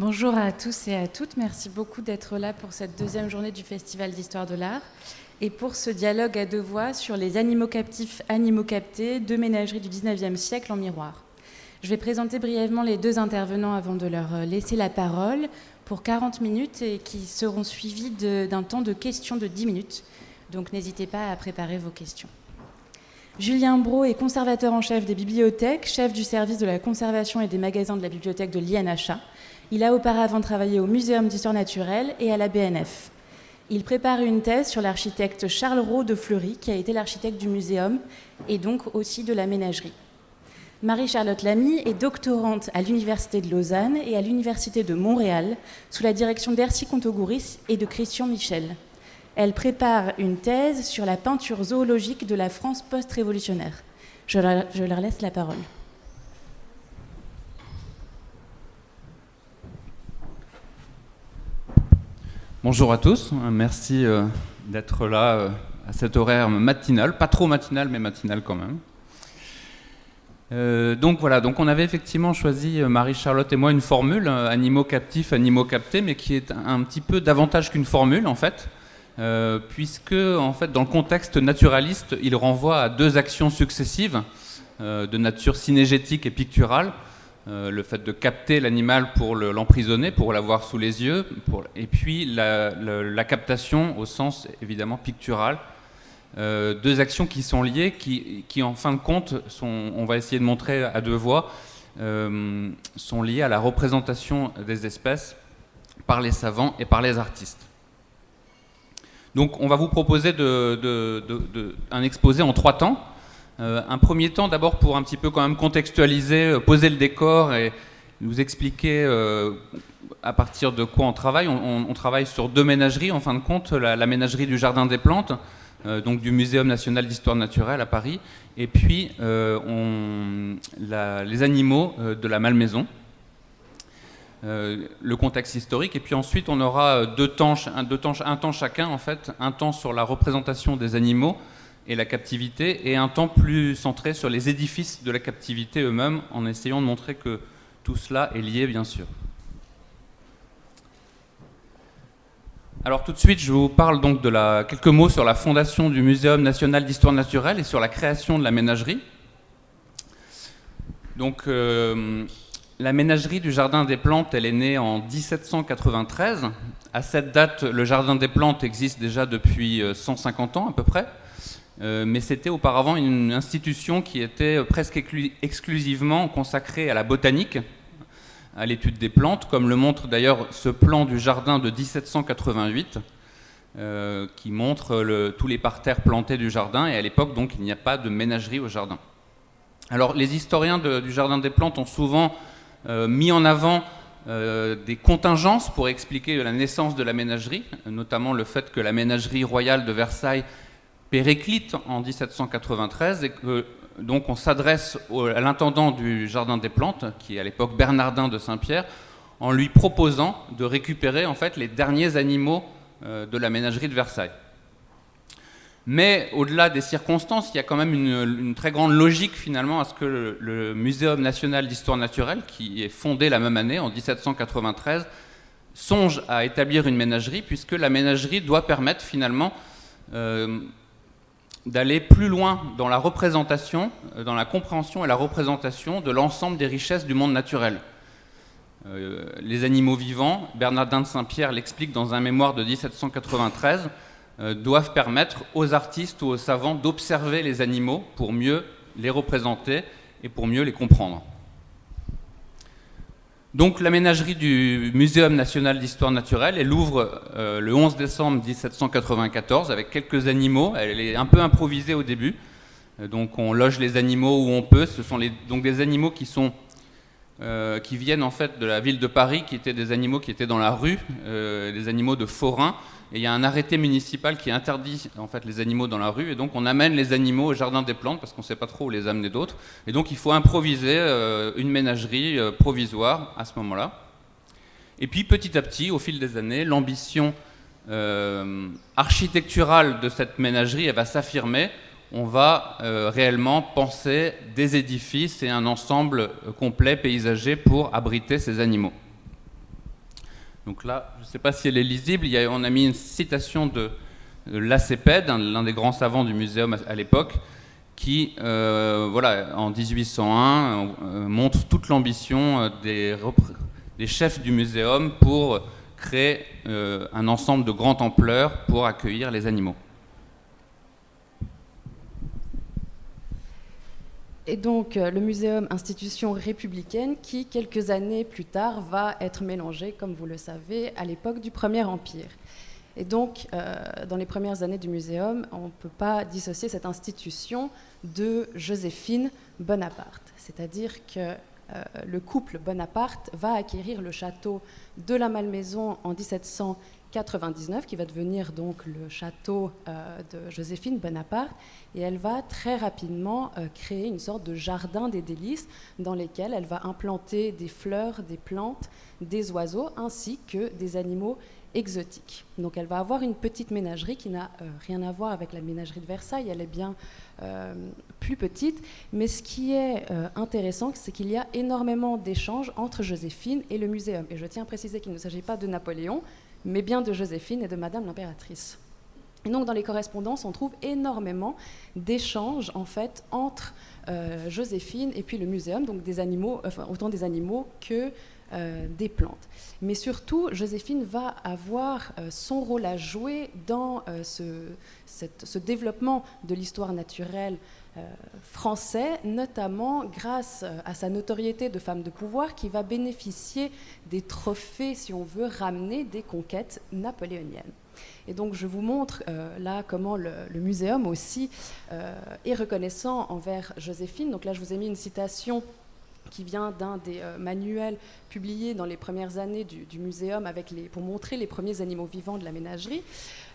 Bonjour à tous et à toutes. Merci beaucoup d'être là pour cette deuxième journée du Festival d'Histoire de l'Art et pour ce dialogue à deux voix sur les animaux captifs, animaux captés, deux ménageries du 19e siècle en miroir. Je vais présenter brièvement les deux intervenants avant de leur laisser la parole pour 40 minutes et qui seront suivis d'un temps de questions de 10 minutes. Donc n'hésitez pas à préparer vos questions. Julien Brault est conservateur en chef des bibliothèques, chef du service de la conservation et des magasins de la bibliothèque de l'INHA. Il a auparavant travaillé au Muséum d'histoire naturelle et à la BNF. Il prépare une thèse sur l'architecte Charles Raux de Fleury, qui a été l'architecte du muséum et donc aussi de la ménagerie. Marie-Charlotte Lamy est doctorante à l'Université de Lausanne et à l'Université de Montréal, sous la direction d'Ercy Contogouris et de Christian Michel. Elle prépare une thèse sur la peinture zoologique de la France post-révolutionnaire. Je leur laisse la parole. Bonjour à tous, merci d'être là à cet horaire matinal, pas trop matinal mais matinal quand même. Donc on avait effectivement choisi, Marie-Charlotte et moi, une formule, animaux captifs, animaux captés, mais qui est un petit peu davantage qu'une formule en fait, puisque en fait dans le contexte naturaliste, il renvoie à deux actions successives de nature synégétique et picturale. Le fait de capter l'animal pour l'emprisonner, pour l'avoir sous les yeux, et puis la captation au sens évidemment pictural. Deux actions qui sont liées, qui en fin de compte, on va essayer de montrer à deux voix, sont liées à la représentation des espèces par les savants et par les artistes. Donc on va vous proposer un exposé en 3 temps. Un premier temps d'abord pour un petit peu quand même contextualiser, poser le décor et nous expliquer à partir de quoi on travaille. On travaille sur 2 ménageries en fin de compte, la ménagerie du Jardin des Plantes, donc du Muséum national d'histoire naturelle à Paris, et puis les animaux de la Malmaison, le contexte historique, et puis ensuite on aura un temps chacun en fait, un temps sur la représentation des animaux et la captivité, et un temps plus centré sur les édifices de la captivité eux-mêmes, en essayant de montrer que tout cela est lié, bien sûr. Alors tout de suite, je vous parle donc quelques mots sur la fondation du Muséum national d'histoire naturelle et sur la création de la ménagerie. Donc la ménagerie du Jardin des Plantes, elle est née en 1793. À cette date, le Jardin des Plantes existe déjà depuis 150 ans à peu près. Mais c'était auparavant une institution qui était presque exclusivement consacrée à la botanique, à l'étude des plantes, comme le montre d'ailleurs ce plan du jardin de 1788, qui montre tous les parterres plantés du jardin, et à l'époque donc il n'y a pas de ménagerie au jardin. Alors les historiens du Jardin des Plantes ont souvent mis en avant des contingences pour expliquer la naissance de la ménagerie, notamment le fait que la ménagerie royale de Versailles périclite en 1793 et que donc on s'adresse à l'intendant du Jardin des Plantes, qui est à l'époque Bernardin de Saint-Pierre, en lui proposant de récupérer en fait les derniers animaux de la ménagerie de Versailles. Mais au-delà des circonstances, il y a quand même une très grande logique finalement à ce que le Muséum national d'histoire naturelle, qui est fondé la même année, en 1793, songe à établir une ménagerie, puisque la ménagerie doit permettre finalement d'aller plus loin dans la représentation, dans la compréhension et la représentation de l'ensemble des richesses du monde naturel. Les animaux vivants, Bernardin de Saint-Pierre l'explique dans un mémoire de 1793, doivent permettre aux artistes ou aux savants d'observer les animaux pour mieux les représenter et pour mieux les comprendre. Donc la ménagerie du Muséum national d'histoire naturelle, elle ouvre le 11 décembre 1794 avec quelques animaux. Elle est un peu improvisée au début. Donc on loge les animaux où on peut. Ce sont donc des animaux qui viennent en fait de la ville de Paris, qui étaient des animaux qui étaient dans la rue, des animaux de forains. Et il y a un arrêté municipal qui interdit en fait les animaux dans la rue, et donc on amène les animaux au Jardin des Plantes parce qu'on ne sait pas trop où les amener d'autres. Et donc il faut improviser une ménagerie provisoire à ce moment-là. Et puis petit à petit, au fil des années, l'ambition architecturale de cette ménagerie, elle va s'affirmer. On va réellement penser des édifices et un ensemble complet paysager pour abriter ces animaux. Donc là, je ne sais pas si elle est lisible, on a mis une citation de Lacépède, l'un des grands savants du muséum à l'époque, qui, en 1801, montre toute l'ambition des chefs du muséum pour créer un ensemble de grande ampleur pour accueillir les animaux. Et donc, le muséum, institution républicaine qui, quelques années plus tard, va être mélangé, comme vous le savez, à l'époque du Premier Empire. Et donc, dans les premières années du muséum, on ne peut pas dissocier cette institution de Joséphine Bonaparte. C'est-à-dire que le couple Bonaparte va acquérir le château de la Malmaison en 1799, qui va devenir donc le château de Joséphine Bonaparte, et elle va très rapidement créer une sorte de jardin des délices dans lesquels elle va implanter des fleurs, des plantes, des oiseaux, ainsi que des animaux exotiques. Donc elle va avoir une petite ménagerie qui n'a rien à voir avec la ménagerie de Versailles, elle est bien plus petite, mais ce qui est intéressant, c'est qu'il y a énormément d'échanges entre Joséphine et le muséum. Et je tiens à préciser qu'il ne s'agit pas de Napoléon, mais bien de Joséphine et de Madame l'impératrice. Et donc dans les correspondances, on trouve énormément d'échanges en fait entre Joséphine et puis le muséum, donc des animaux, autant des animaux que des plantes. Mais surtout, Joséphine va avoir son rôle à jouer dans ce développement de l'histoire naturelle français, notamment grâce à sa notoriété de femme de pouvoir qui va bénéficier des trophées, si on veut, ramener des conquêtes napoléoniennes. Et donc je vous montre là comment le muséum aussi est reconnaissant envers Joséphine. Donc là je vous ai mis une citation qui vient d'un des manuels publiés dans les premières années du muséum pour montrer les premiers animaux vivants de la ménagerie.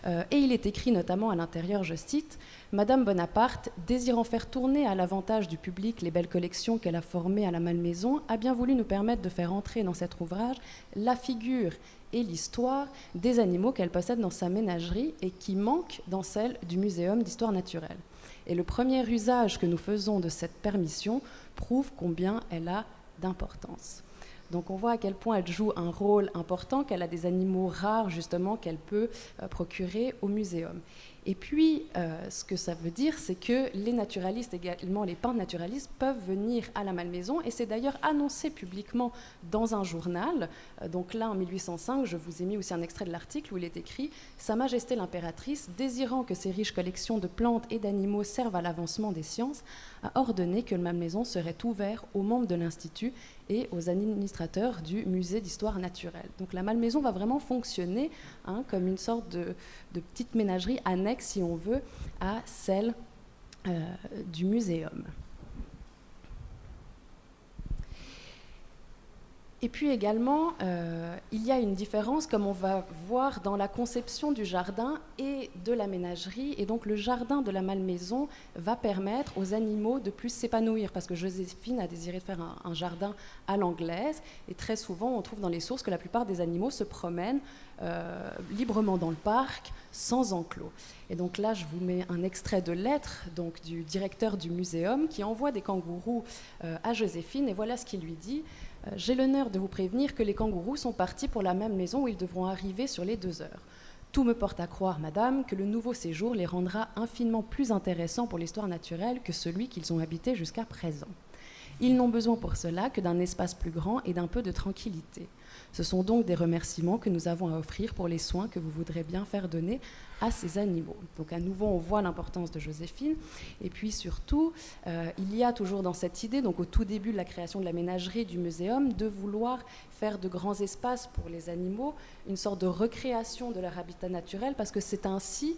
Et il est écrit notamment à l'intérieur, je cite, « Madame Bonaparte, désirant faire tourner à l'avantage du public les belles collections qu'elle a formées à la Malmaison, a bien voulu nous permettre de faire entrer dans cet ouvrage la figure et l'histoire des animaux qu'elle possède dans sa ménagerie et qui manquent dans celle du Muséum d'histoire naturelle. Et le premier usage que nous faisons de cette permission prouve combien elle a d'importance. » Donc on voit à quel point elle joue un rôle important, qu'elle a des animaux rares justement qu'elle peut procurer au muséum. Et puis, ce que ça veut dire, c'est que les naturalistes, également les peintres naturalistes, peuvent venir à la Malmaison, et c'est d'ailleurs annoncé publiquement dans un journal. Donc là, en 1805, je vous ai mis aussi un extrait de l'article où il est écrit « Sa Majesté l'impératrice, désirant que ses riches collections de plantes et d'animaux servent à l'avancement des sciences, a ordonné que le Malmaison serait ouvert aux membres de l'Institut et aux administrateurs du musée d'histoire naturelle. » Donc la Malmaison va vraiment fonctionner comme une sorte de petite ménagerie annexe, si on veut, à celle du muséum. Et puis également, il y a une différence, comme on va voir, dans la conception du jardin et de la ménagerie. Et donc le jardin de la Malmaison va permettre aux animaux de plus s'épanouir, parce que Joséphine a désiré faire un jardin à l'anglaise. Et très souvent, on trouve dans les sources que la plupart des animaux se promènent librement dans le parc, sans enclos. Et donc là, je vous mets un extrait de lettre donc, du directeur du muséum qui envoie des kangourous à Joséphine. Et voilà ce qu'il lui dit. « J'ai l'honneur de vous prévenir que les kangourous sont partis pour la même maison où ils devront arriver sur les 2 heures. Tout me porte à croire, madame, que le nouveau séjour les rendra infiniment plus intéressants pour l'histoire naturelle que celui qu'ils ont habité jusqu'à présent. Ils n'ont besoin pour cela que d'un espace plus grand et d'un peu de tranquillité. Ce sont donc des remerciements que nous avons à offrir pour les soins que vous voudrez bien faire donner à ces animaux. » Donc à nouveau, on voit l'importance de Joséphine. Et puis surtout, il y a toujours dans cette idée, donc au tout début de la création de la ménagerie du muséum, de vouloir faire de grands espaces pour les animaux, une sorte de recréation de leur habitat naturel, parce que c'est ainsi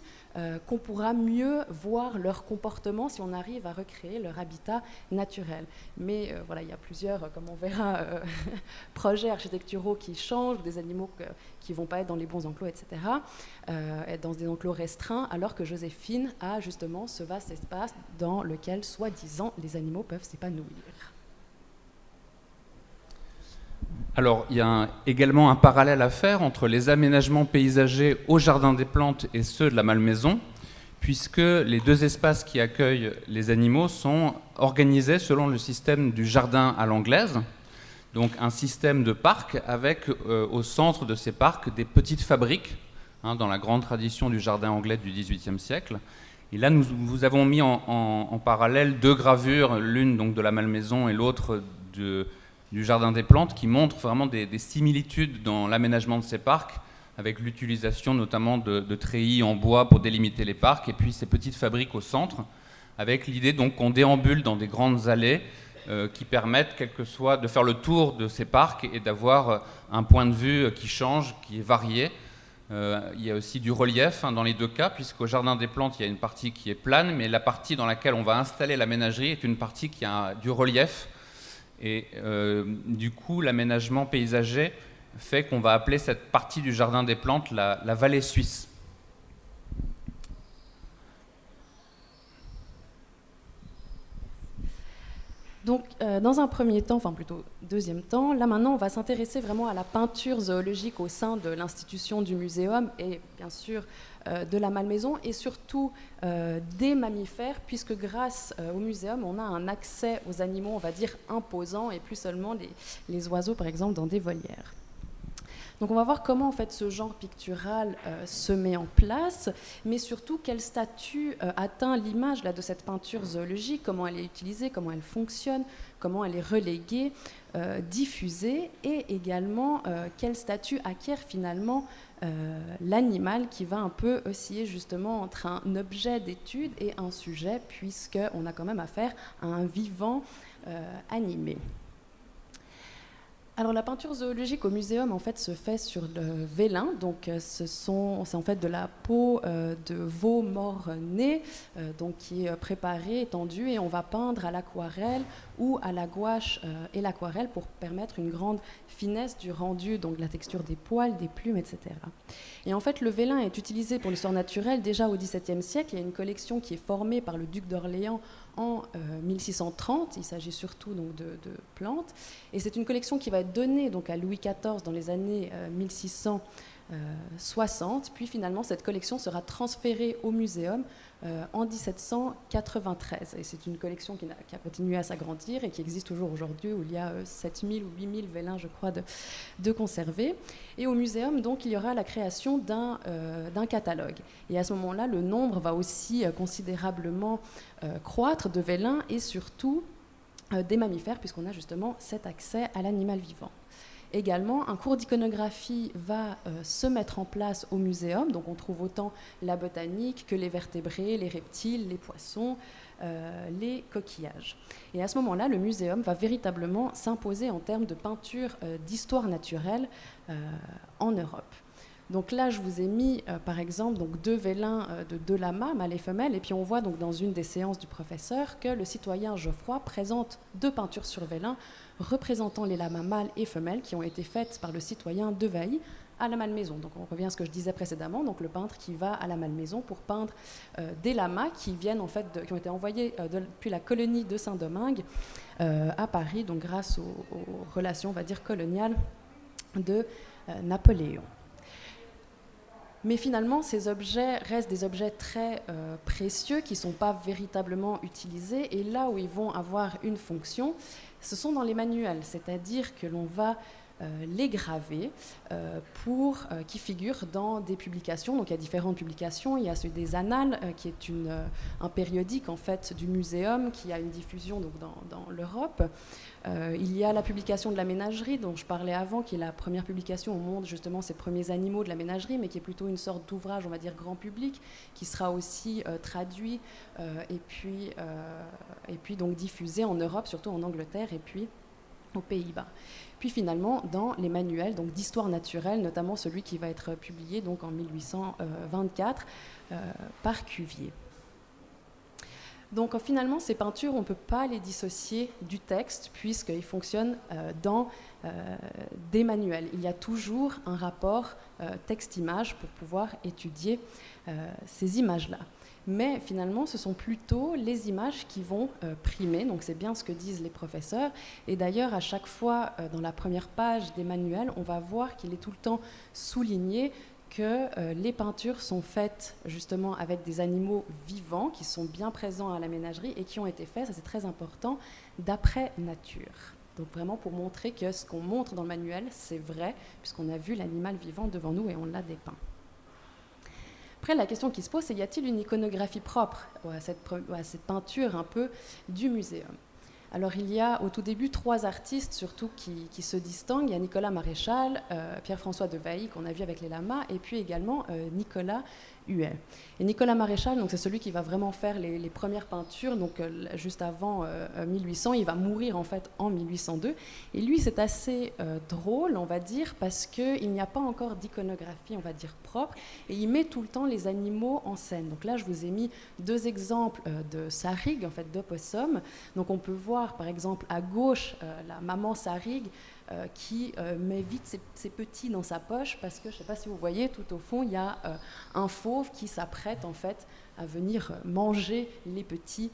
qu'on pourra mieux voir leur comportement si on arrive à recréer leur habitat naturel. Mais voilà, il y a plusieurs, comme on verra, projets architecturaux qui changent, des animaux qui ne vont pas être dans les bons enclos, etc., être dans des enclos restreints, alors que Joséphine a justement ce vaste espace dans lequel, soi-disant, les animaux peuvent s'épanouir. Alors, il y a également un parallèle à faire entre les aménagements paysagers au Jardin des Plantes et ceux de la Malmaison, puisque les 2 espaces qui accueillent les animaux sont organisés selon le système du jardin à l'anglaise. donc un système de parcs avec au centre de ces parcs des petites fabriques, dans la grande tradition du jardin anglais du XVIIIe siècle. Et là, nous vous avons mis en parallèle deux gravures, l'une donc de la Malmaison et l'autre du Jardin des Plantes, qui montrent vraiment des similitudes dans l'aménagement de ces parcs, avec l'utilisation notamment de treillis en bois pour délimiter les parcs, et puis ces petites fabriques au centre, avec l'idée donc qu'on déambule dans des grandes allées qui permettent de faire le tour de ces parcs et d'avoir un point de vue qui change, qui est varié. Il y a aussi du relief dans les deux cas, puisqu'au Jardin des Plantes, il y a une partie qui est plane, mais la partie dans laquelle on va installer la ménagerie est une partie qui a du relief. Et du coup, l'aménagement paysager fait qu'on va appeler cette partie du Jardin des Plantes la vallée suisse. Donc, dans un premier temps, enfin plutôt deuxième temps, là maintenant, on va s'intéresser vraiment à la peinture zoologique au sein de l'institution du muséum et bien sûr de la Malmaison et surtout des mammifères, puisque grâce au muséum, on a un accès aux animaux, on va dire, imposants et plus seulement les oiseaux, par exemple, dans des volières. Donc on va voir comment en fait ce genre pictural se met en place, mais surtout quel statut atteint l'image de cette peinture zoologique, comment elle est utilisée, comment elle fonctionne, comment elle est reléguée, diffusée, et également quel statut acquiert finalement l'animal qui va un peu osciller justement entre un objet d'étude et un sujet, puisqu'on a quand même affaire à un vivant animé. Alors la peinture zoologique au muséum en fait se fait sur le vélin, donc c'est en fait de la peau de veau mort-né, donc qui est préparée, étendue, et on va peindre à l'aquarelle ou à la gouache et l'aquarelle pour permettre une grande finesse du rendu, donc la texture des poils, des plumes, etc. Et en fait le vélin est utilisé pour l'histoire naturelle déjà au XVIIe siècle. Il y a une collection qui est formée par le duc d'Orléans en 1630, il s'agit surtout donc de plantes, et c'est une collection qui va être donnée donc à Louis XIV dans les années 1660, puis finalement cette collection sera transférée au muséum en 1793, et c'est une collection qui a continué à s'agrandir et qui existe toujours aujourd'hui, où il y a 7000 ou 8000 vélins, je crois, de conservés. Et au muséum, donc, il y aura la création d'un catalogue. Et à ce moment-là, le nombre va aussi considérablement croître de vélins et surtout des mammifères, puisqu'on a justement cet accès à l'animal vivant. Également, un cours d'iconographie va se mettre en place au muséum. Donc on trouve autant la botanique que les vertébrés, les reptiles, les poissons, les coquillages. Et à ce moment-là, le muséum va véritablement s'imposer en termes de peinture d'histoire naturelle en Europe. Donc là, je vous ai mis, par exemple, donc deux vélins de deux lamas, mâle et femelle, et puis on voit donc dans une des séances du professeur que le citoyen Geoffroy présente deux peintures sur vélin représentant les lamas mâles et femelles qui ont été faites par le citoyen de Vailly à la Malmaison. Donc on revient à ce que je disais précédemment, donc le peintre qui va à la Malmaison pour peindre des lamas qui viennent en fait qui ont été envoyés depuis la colonie de Saint-Domingue à Paris, donc grâce aux relations, on va dire, coloniales de Napoléon. Mais finalement, ces objets restent des objets très précieux qui ne sont pas véritablement utilisés. Et là où ils vont avoir une fonction, ce sont dans les manuels, c'est-à-dire que l'on va les graver qui figurent dans des publications. Donc il y a différentes publications. Il y a celui des Annales, qui est un périodique en fait du muséum qui a une diffusion donc, dans l'Europe. Il y a la publication de la ménagerie dont je parlais avant, qui est la première publication où on montre justement ces premiers animaux de la ménagerie, mais qui est plutôt une sorte d'ouvrage, on va dire, grand public, qui sera aussi traduit et puis donc diffusé en Europe, surtout en Angleterre et puis aux Pays-Bas. Puis finalement, dans les manuels donc d'histoire naturelle, notamment celui qui va être publié donc en 1824 par Cuvier. Donc finalement, ces peintures, on ne peut pas les dissocier du texte puisqu'ils fonctionnent dans des manuels. Il y a toujours un rapport texte-image pour pouvoir étudier ces images-là. Mais finalement, ce sont plutôt les images qui vont primer, donc c'est bien ce que disent les professeurs. Et d'ailleurs, à chaque fois, dans la première page des manuels, on va voir qu'il est tout le temps souligné que les peintures sont faites justement avec des animaux vivants qui sont bien présents à la ménagerie et qui ont été faits, ça c'est très important, d'après nature. Donc vraiment pour montrer que ce qu'on montre dans le manuel, c'est vrai, puisqu'on a vu l'animal vivant devant nous et on l'a dépeint. Après, la question qui se pose, c'est y a-t-il une iconographie propre à cette peinture un peu du muséum? Alors il y a au tout début 3 artistes surtout qui se distinguent. Il y a Nicolas Maréchal, Pierre-François Devailly qu'on a vu avec les lamas, et puis également Nicolas Huet. Et Nicolas Maréchal, donc c'est celui qui va vraiment faire les premières peintures, donc juste avant 1800, il va mourir en fait en 1802. Et lui, c'est assez drôle, on va dire, parce qu'il n'y a pas encore d'iconographie, on va dire, propre, et il met tout le temps les animaux en scène. Donc là, je vous ai mis 2 exemples de sarigue, en fait, d'opossum. Donc on peut voir, par exemple, à gauche, la maman sarigue, qui met vite ses petits dans sa poche parce que, je ne sais pas si vous voyez, tout au fond, il y a un fauve qui s'apprête en fait à venir manger les petits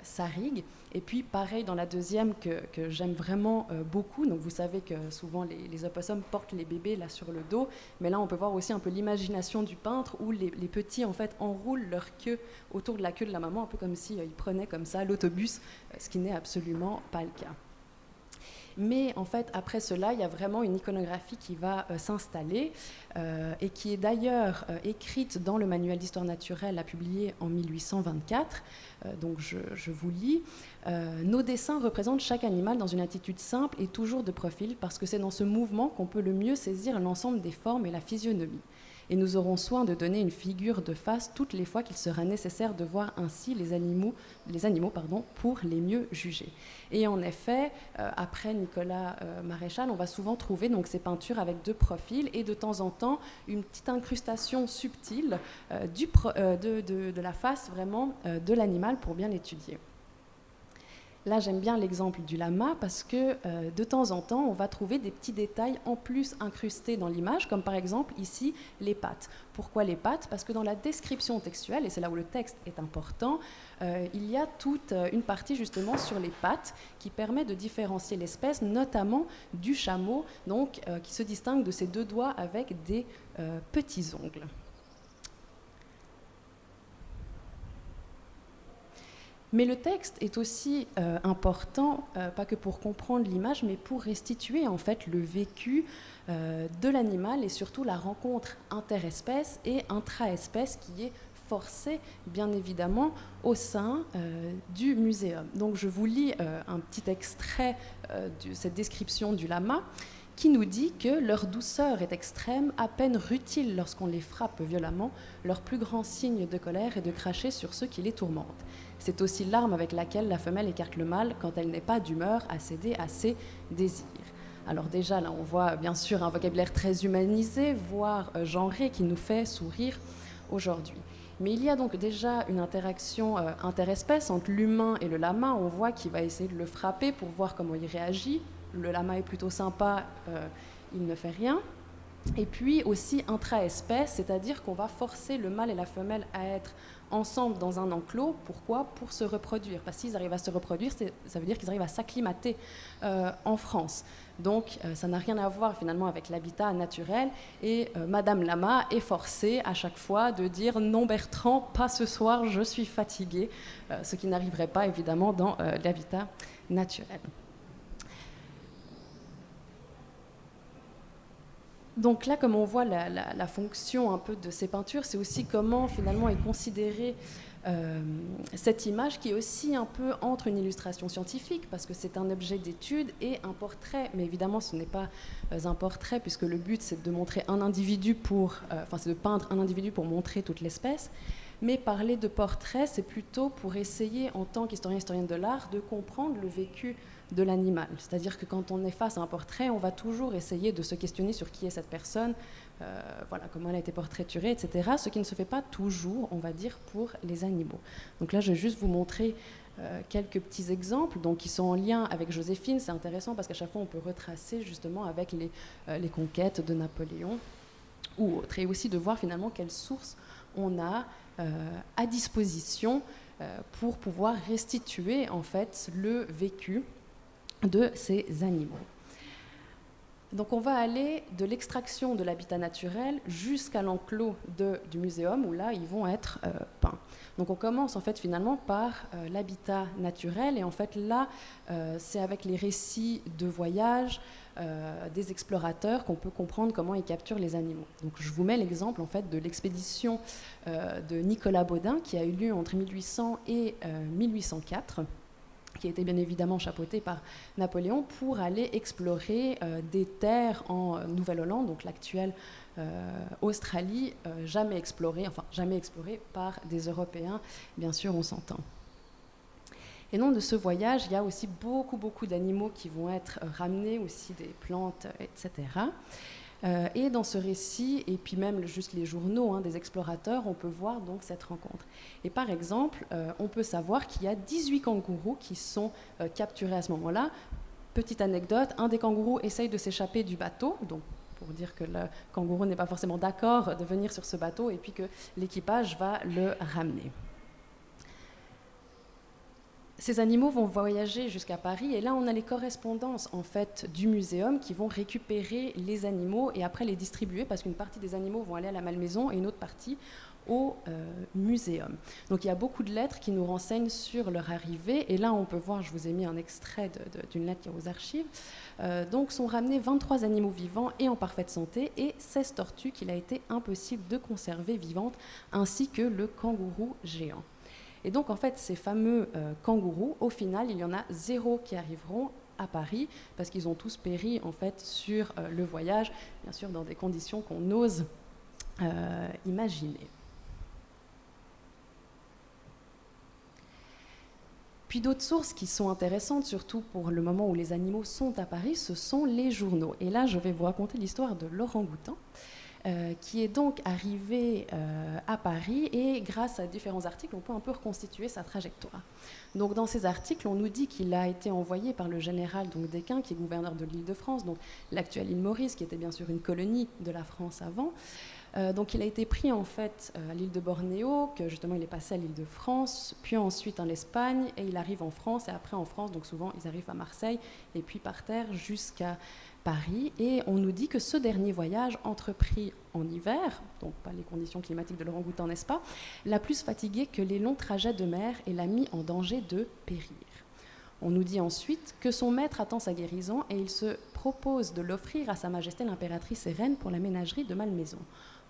sarigues. Et puis pareil dans la deuxième que j'aime vraiment beaucoup, donc vous savez que souvent les opossums portent les bébés là sur le dos, mais là on peut voir aussi un peu l'imagination du peintre où les petits en fait enroulent leur queue autour de la queue de la maman, un peu comme s'ils prenaient comme ça l'autobus, ce qui n'est absolument pas le cas. Mais en fait, après cela, il y a vraiment une iconographie qui va s'installer et qui est d'ailleurs écrite dans le manuel d'histoire naturelle, publié en 1824. Donc je vous lis. Nos dessins représentent chaque animal dans une attitude simple et toujours de profil, parce que c'est dans ce mouvement qu'on peut le mieux saisir l'ensemble des formes et la physionomie. Et nous aurons soin de donner une figure de face toutes les fois qu'il sera nécessaire de voir ainsi les animaux pour les mieux juger. Et en effet, après Nicolas Maréchal, on va souvent trouver donc, ces peintures avec 2 profils et de temps en temps une petite incrustation subtile de la face vraiment de l'animal pour bien l'étudier. Là, j'aime bien l'exemple du lama parce que de temps en temps, on va trouver des petits détails en plus incrustés dans l'image, comme par exemple ici les pattes. Pourquoi les pattes? Parce que dans la description textuelle, et c'est là où le texte est important, il y a toute une partie justement sur les pattes qui permet de différencier l'espèce, notamment du chameau, donc, qui se distingue de ses 2 doigts avec des petits ongles. Mais le texte est aussi important, pas que pour comprendre l'image, mais pour restituer en fait le vécu de l'animal et surtout la rencontre interespèce et intraespèce qui est forcée, bien évidemment, au sein du muséum. Donc je vous lis un petit extrait de cette description du lama qui nous dit que leur douceur est extrême, à peine rutiles lorsqu'on les frappe violemment, leur plus grand signe de colère est de cracher sur ceux qui les tourmentent. C'est aussi l'arme avec laquelle la femelle écarte le mâle quand elle n'est pas d'humeur à céder à ses désirs. Alors déjà, là, on voit bien sûr un vocabulaire très humanisé, voire genré, qui nous fait sourire aujourd'hui. Mais il y a donc déjà une interaction interespèce entre l'humain et le lama. On voit qu'il va essayer de le frapper pour voir comment il réagit. Le lama est plutôt sympa, il ne fait rien. Et puis aussi intraespèce, c'est-à-dire qu'on va forcer le mâle et la femelle à être ensemble dans un enclos. Pourquoi? Pour se reproduire. Parce qu'ils arrivent à se reproduire, ça veut dire qu'ils arrivent à s'acclimater en France. Donc ça n'a rien à voir finalement avec l'habitat naturel. Et Madame Lama est forcée à chaque fois de dire « Non Bertrand, pas ce soir, je suis fatiguée », ce qui n'arriverait pas évidemment dans l'habitat naturel. Donc là, comme on voit la fonction un peu de ces peintures, c'est aussi comment finalement est considérée cette image qui est aussi un peu entre une illustration scientifique, parce que c'est un objet d'étude, et un portrait. Mais évidemment, ce n'est pas un portrait, puisque le but, c'est de montrer un individu c'est de peindre un individu pour montrer toute l'espèce. Mais parler de portrait, c'est plutôt pour essayer, en tant qu'historienne de l'art, de comprendre le vécu de l'animal. C'est-à-dire que quand on est face à un portrait, on va toujours essayer de se questionner sur qui est cette personne, comment elle a été portraiturée, etc. Ce qui ne se fait pas toujours, on va dire, pour les animaux. Donc là, je vais juste vous montrer quelques petits exemples donc, qui sont en lien avec Joséphine. C'est intéressant parce qu'à chaque fois, on peut retracer justement avec les conquêtes de Napoléon ou autres. Et aussi de voir finalement quelles sources on a à disposition pour pouvoir restituer en fait le vécu de ces animaux. Donc on va aller de l'extraction de l'habitat naturel jusqu'à l'enclos du muséum où là ils vont être peints. Donc on commence en fait finalement par l'habitat naturel et en fait là c'est avec les récits de voyage des explorateurs qu'on peut comprendre comment ils capturent les animaux. Donc je vous mets l'exemple en fait de l'expédition de Nicolas Baudin qui a eu lieu entre 1800 et 1804. Qui a été bien évidemment chapeauté par Napoléon pour aller explorer des terres en Nouvelle-Hollande, donc l'actuelle Australie, jamais explorée par des Européens, bien sûr on s'entend. Et donc de ce voyage, il y a aussi beaucoup d'animaux qui vont être ramenés, aussi des plantes, etc. Et dans ce récit, et puis même juste les journaux des explorateurs, on peut voir donc cette rencontre. Et par exemple, on peut savoir qu'il y a 18 kangourous qui sont capturés à ce moment-là. Petite anecdote, un des kangourous essaye de s'échapper du bateau, donc pour dire que le kangourou n'est pas forcément d'accord de venir sur ce bateau, et puis que l'équipage va le ramener. Ces animaux vont voyager jusqu'à Paris et là on a les correspondances en fait du muséum qui vont récupérer les animaux et après les distribuer parce qu'une partie des animaux vont aller à la Malmaison et une autre partie au muséum. Donc il y a beaucoup de lettres qui nous renseignent sur leur arrivée et là on peut voir, je vous ai mis un extrait d'une lettre qui est aux archives, donc sont ramenés 23 animaux vivants et en parfaite santé et 16 tortues qu'il a été impossible de conserver vivantes ainsi que le kangourou géant. Et donc, en fait, ces fameux kangourous, au final, il y en a 0 qui arriveront à Paris parce qu'ils ont tous péri, en fait, sur le voyage, bien sûr, dans des conditions qu'on ose imaginer. Puis d'autres sources qui sont intéressantes, surtout pour le moment où les animaux sont à Paris, ce sont les journaux. Et là, je vais vous raconter l'histoire de l'orang-outan. Qui est donc arrivé à Paris et grâce à différents articles, on peut un peu reconstituer sa trajectoire. Donc dans ces articles, on nous dit qu'il a été envoyé par le général donc, Desquin, qui est gouverneur de l'Île-de-France, donc l'actuelle île Maurice, qui était bien sûr une colonie de la France avant. Donc il a été pris en fait à l'île de Bornéo, que justement il est passé à l'île de France, puis ensuite en Espagne, et il arrive en France, et après en France, donc souvent ils arrivent à Marseille, et puis par terre jusqu'à Paris, et on nous dit que ce dernier voyage, entrepris en hiver, donc pas les conditions climatiques de l'orang-outan, n'est-ce pas, l'a plus fatigué que les longs trajets de mer et l'a mis en danger de périr. On nous dit ensuite que son maître attend sa guérison et il se propose de l'offrir à Sa Majesté l'impératrice et reine pour la ménagerie de Malmaison.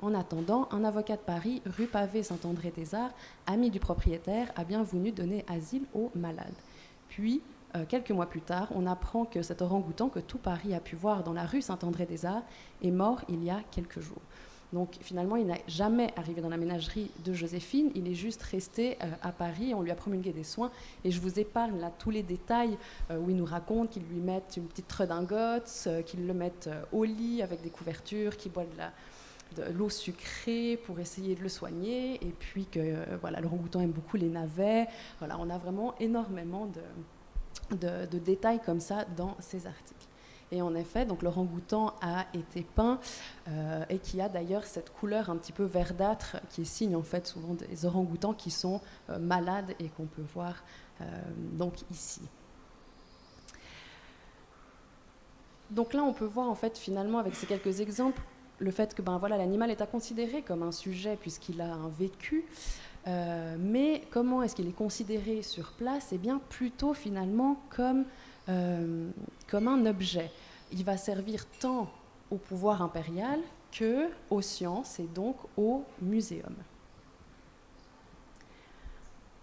En attendant, un avocat de Paris, rue Pavée Saint-André-des-Arts, ami du propriétaire, a bien voulu donner asile aux malades. Puis, quelques mois plus tard, on apprend que cet orang-outan que tout Paris a pu voir dans la rue Saint-André-des-Arts est mort il y a quelques jours. Donc finalement, il n'a jamais arrivé dans la ménagerie de Joséphine, il est juste resté à Paris, on lui a promulgué des soins, et je vous épargne là tous les détails où il nous raconte qu'ils lui mettent une petite redingote, qu'ils le mettent au lit avec des couvertures, qu'il boit de l'eau sucrée pour essayer de le soigner, et puis que voilà, l'orang-outan aime beaucoup les navets. Voilà, on a vraiment énormément de détails comme ça dans ces articles. Et en effet, donc l'orang-outan a été peint et qui a d'ailleurs cette couleur un petit peu verdâtre qui est signe en fait souvent des orang-outans qui sont malades et qu'on peut voir donc ici. Donc là, on peut voir en fait finalement avec ces quelques exemples le fait que voilà, l'animal est à considérer comme un sujet puisqu'il a un vécu. Mais comment est-ce qu'il est considéré sur place? Eh bien, plutôt finalement comme un objet. Il va servir tant au pouvoir impérial qu'aux sciences et donc au muséum.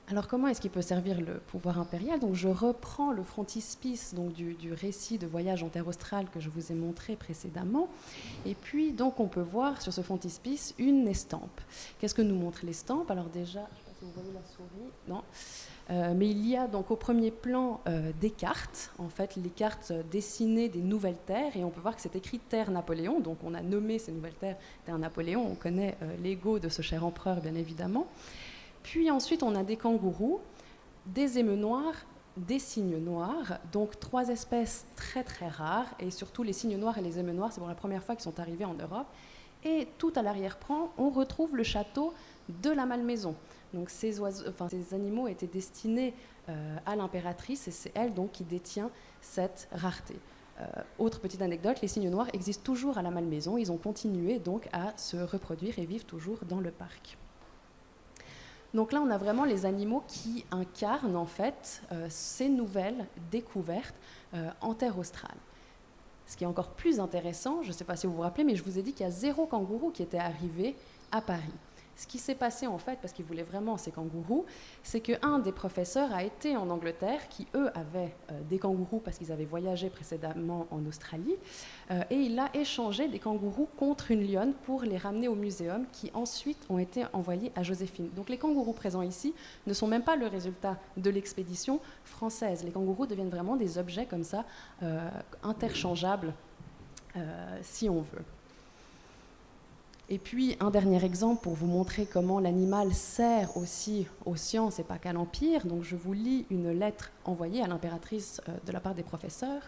Alors comment est-ce qu'il peut servir le pouvoir impérial? Donc je reprends le frontispice donc, du récit de voyage en terre australe que je vous ai montré précédemment. Et puis donc on peut voir sur ce frontispice une estampe. Qu'est-ce que nous montre l'estampe? Alors déjà, je ne sais pas si vous voyez la souris, non. Mais il y a donc au premier plan des cartes, en fait les cartes dessinées des nouvelles terres, et on peut voir que c'est écrit Terre Napoléon, donc on a nommé ces nouvelles terres Terre Napoléon, on connaît l'ego de ce cher empereur bien évidemment. Puis ensuite on a des kangourous, des émeus noirs, des cygnes noirs, donc 3 espèces très très rares, et surtout les cygnes noirs et les émeus noirs, c'est pour la première fois qu'ils sont arrivés en Europe, et tout à l'arrière-plan on retrouve le château de la Malmaison. Donc ces animaux étaient destinés à l'impératrice et c'est elle donc qui détient cette rareté. Autre petite anecdote, les cygnes noirs existent toujours à la Malmaison. Ils ont continué donc à se reproduire et vivent toujours dans le parc. Donc là, on a vraiment les animaux qui incarnent en fait ces nouvelles découvertes en terre australe. Ce qui est encore plus intéressant, je ne sais pas si vous vous rappelez, mais je vous ai dit qu'il y a 0 kangourou qui était arrivé à Paris. Ce qui s'est passé en fait, parce qu'ils voulaient vraiment ces kangourous, c'est qu'un des professeurs a été en Angleterre, qui eux avaient des kangourous parce qu'ils avaient voyagé précédemment en Australie, et il a échangé des kangourous contre une lionne pour les ramener au muséum, qui ensuite ont été envoyés à Joséphine. Donc les kangourous présents ici ne sont même pas le résultat de l'expédition française. Les kangourous deviennent vraiment des objets comme ça, interchangeables, si on veut. Et puis, un dernier exemple pour vous montrer comment l'animal sert aussi aux sciences et pas qu'à l'Empire. Donc, je vous lis une lettre envoyée à l'impératrice de la part des professeurs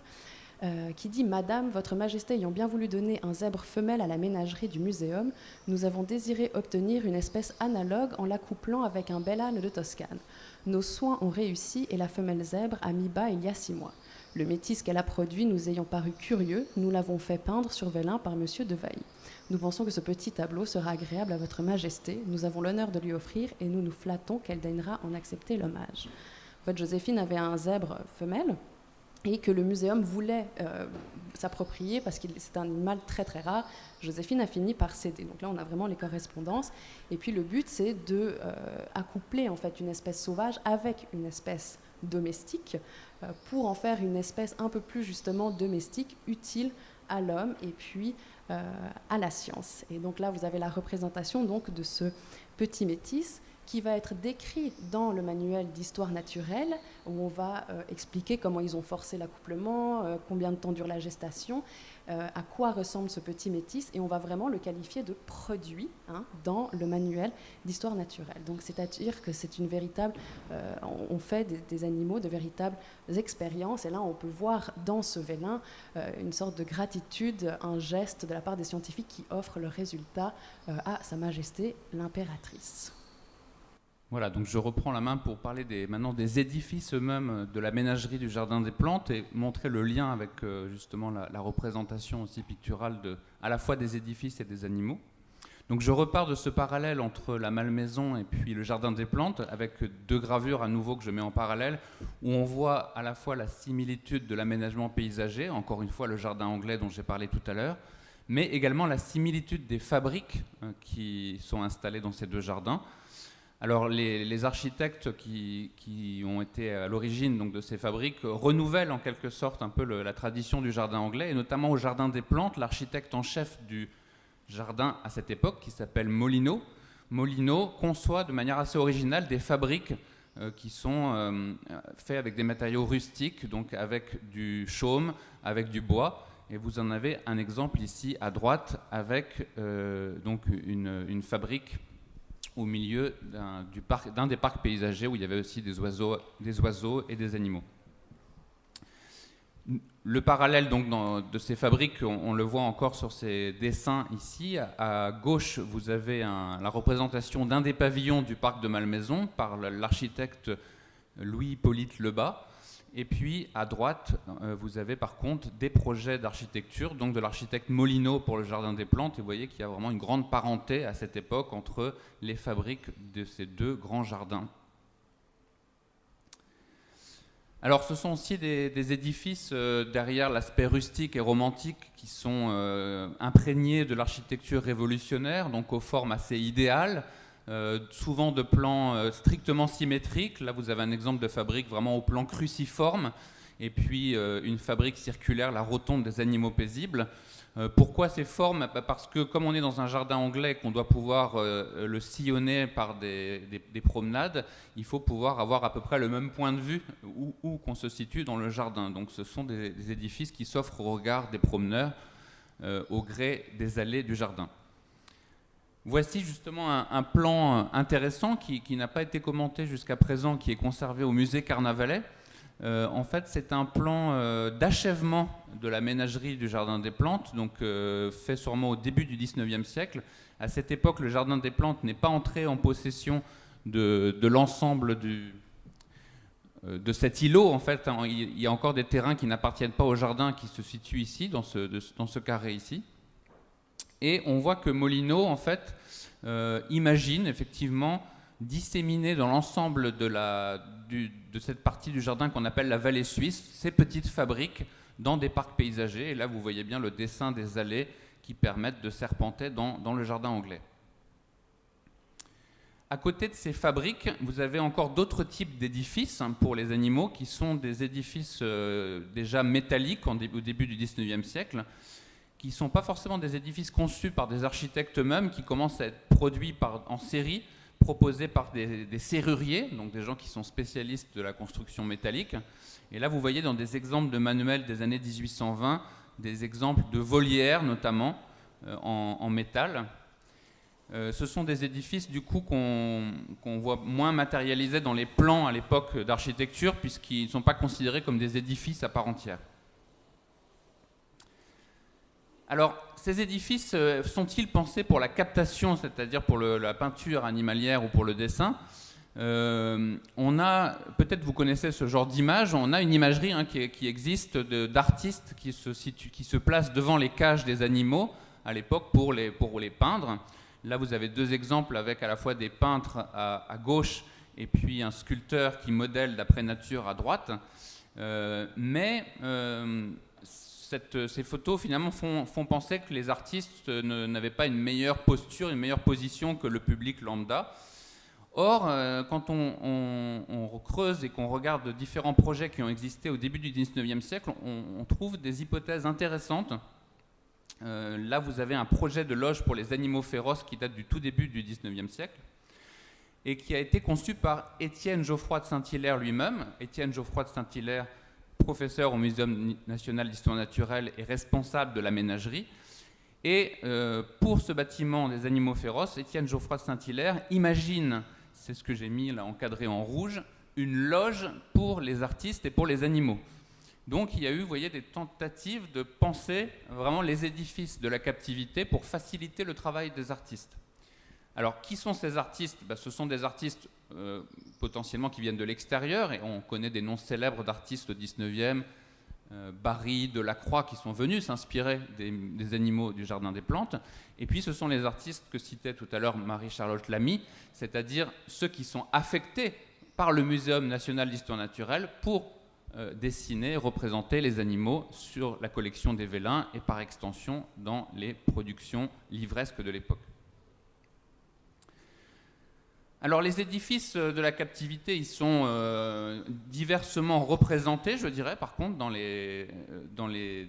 qui dit « Madame, votre Majesté ayant bien voulu donner un zèbre femelle à la ménagerie du Muséum, nous avons désiré obtenir une espèce analogue en l'accouplant avec un bel âne de Toscane. Nos soins ont réussi et la femelle zèbre a mis bas il y a 6 mois. Le métis qu'elle a produit nous ayant paru curieux, nous l'avons fait peindre sur vélin par Monsieur de Vailly. Nous pensons que ce petit tableau sera agréable à votre Majesté. Nous avons l'honneur de lui offrir et nous nous flattons qu'elle daignera en accepter l'hommage. » En fait, Joséphine avait un zèbre femelle et que le muséum voulait s'approprier parce que c'est un animal très très rare. Joséphine a fini par céder. Donc là, on a vraiment les correspondances. Et puis le but, c'est de accoupler en fait une espèce sauvage avec une espèce domestique pour en faire une espèce un peu plus justement domestique, utile à l'homme et puis à la science. Et donc là, vous avez la représentation donc, de ce petit métis qui va être décrit dans le manuel d'histoire naturelle, où on va expliquer comment ils ont forcé l'accouplement, combien de temps dure la gestation, à quoi ressemble ce petit métis, et on va vraiment le qualifier de produit dans le manuel d'histoire naturelle. Donc c'est-à-dire que c'est une véritable... on fait des animaux de véritables expériences, et là on peut voir dans ce vélin une sorte de gratitude, un geste de la part des scientifiques qui offrent le résultat à Sa Majesté l'impératrice. Voilà, donc je reprends la main pour parler maintenant des édifices eux-mêmes de la ménagerie du Jardin des Plantes et montrer le lien avec justement la représentation aussi picturale à la fois des édifices et des animaux. Donc je repars de ce parallèle entre la Malmaison et puis le Jardin des Plantes avec 2 gravures à nouveau que je mets en parallèle où on voit à la fois la similitude de l'aménagement paysager, encore une fois le jardin anglais dont j'ai parlé tout à l'heure, mais également la similitude des fabriques qui sont installées dans ces 2 jardins. Alors les architectes qui ont été à l'origine donc, de ces fabriques renouvellent en quelque sorte un peu la tradition du jardin anglais, et notamment au Jardin des Plantes, l'architecte en chef du jardin à cette époque, qui s'appelle Molyneux, conçoit de manière assez originale des fabriques qui sont faits avec des matériaux rustiques, donc avec du chaume, avec du bois, et vous en avez un exemple ici à droite avec donc une fabrique au milieu d'un des parcs paysagers où il y avait aussi des oiseaux et des animaux. Le parallèle donc de ces fabriques, on le voit encore sur ces dessins ici. À gauche, vous avez la représentation d'un des pavillons du parc de Malmaison par l'architecte Louis-Hippolyte Lebas. Et puis à droite, vous avez par contre des projets d'architecture, donc de l'architecte Molyneux pour le Jardin des Plantes. Et vous voyez qu'il y a vraiment une grande parenté à cette époque entre les fabriques de ces 2 grands jardins. Alors ce sont aussi des édifices derrière l'aspect rustique et romantique qui sont imprégnés de l'architecture révolutionnaire, donc aux formes assez idéales. Souvent de plans strictement symétriques. Là, vous avez un exemple de fabrique vraiment au plan cruciforme, et puis une fabrique circulaire, la rotonde des animaux paisibles. Pourquoi ces formes ? Parce que comme on est dans un jardin anglais, qu'on doit pouvoir le sillonner par des promenades, il faut pouvoir avoir à peu près le même point de vue où qu'on se situe dans le jardin. Donc ce sont des édifices qui s'offrent au regard des promeneurs au gré des allées du jardin. Voici justement un plan intéressant qui n'a pas été commenté jusqu'à présent, qui est conservé au musée Carnavalet. En fait, c'est un plan d'achèvement de la ménagerie du Jardin des Plantes, donc fait sûrement au début du XIXe siècle. À cette époque, le Jardin des Plantes n'est pas entré en possession de l'ensemble de cet îlot, en fait, hein, il y a encore des terrains qui n'appartiennent pas au jardin qui se situent ici, dans ce carré ici. Et on voit que Molino, en fait, imagine effectivement disséminer dans l'ensemble de cette partie du jardin qu'on appelle la vallée suisse, ces petites fabriques dans des parcs paysagers. Et là, vous voyez bien le dessin des allées qui permettent de serpenter dans le jardin anglais. À côté de ces fabriques, vous avez encore d'autres types d'édifices pour les animaux qui sont des édifices déjà métalliques au début du XIXe siècle, qui ne sont pas forcément des édifices conçus par des architectes eux-mêmes, qui commencent à être produits en série, proposés par des serruriers, donc des gens qui sont spécialistes de la construction métallique. Et là, vous voyez dans des exemples de manuels des années 1820, des exemples de volières notamment en métal. Ce sont des édifices du coup qu'on voit moins matérialisés dans les plans à l'époque d'architecture, puisqu'ils ne sont pas considérés comme des édifices à part entière. Alors, ces édifices sont-ils pensés pour la captation, c'est-à-dire pour la peinture animalière ou pour le dessin? On a, peut-être vous connaissez ce genre d'image, on a une imagerie qui existe d'artistes qui se placent devant les cages des animaux à l'époque pour les peindre. Là, vous avez deux exemples avec à la fois des peintres à gauche et puis un sculpteur qui modèle d'après nature à droite. Ces photos finalement font penser que les artistes n'avaient pas une meilleure posture, une meilleure position que le public lambda. Or, quand on creuse et qu'on regarde différents projets qui ont existé au début du XIXe siècle, on trouve des hypothèses intéressantes. Là, vous avez un projet de loge pour les animaux féroces qui date du tout début du XIXe siècle et qui a été conçu par Étienne Geoffroy de Saint-Hilaire lui-même. Étienne Geoffroy de Saint-Hilaire, professeur au Muséum national d'histoire naturelle et responsable de la ménagerie. Et pour ce bâtiment des animaux féroces, Étienne Geoffroy de Saint-Hilaire imagine, c'est ce que j'ai mis là encadré en rouge, une loge pour les artistes et pour les animaux. Donc il y a eu, vous voyez, des tentatives de penser vraiment les édifices de la captivité pour faciliter le travail des artistes. Alors qui sont ces artistes? Ce sont des artistes potentiellement qui viennent de l'extérieur, et on connaît des noms célèbres d'artistes au 19e, Barye, Delacroix, qui sont venus s'inspirer des animaux du Jardin des Plantes. Et puis ce sont les artistes que citait tout à l'heure Marie-Charlotte Lamy, c'est-à-dire ceux qui sont affectés par le Muséum national d'histoire naturelle pour dessiner, représenter les animaux sur la collection des Vélins et par extension dans les productions livresques de l'époque. Alors les édifices de la captivité, ils sont diversement représentés, je dirais, par contre, dans les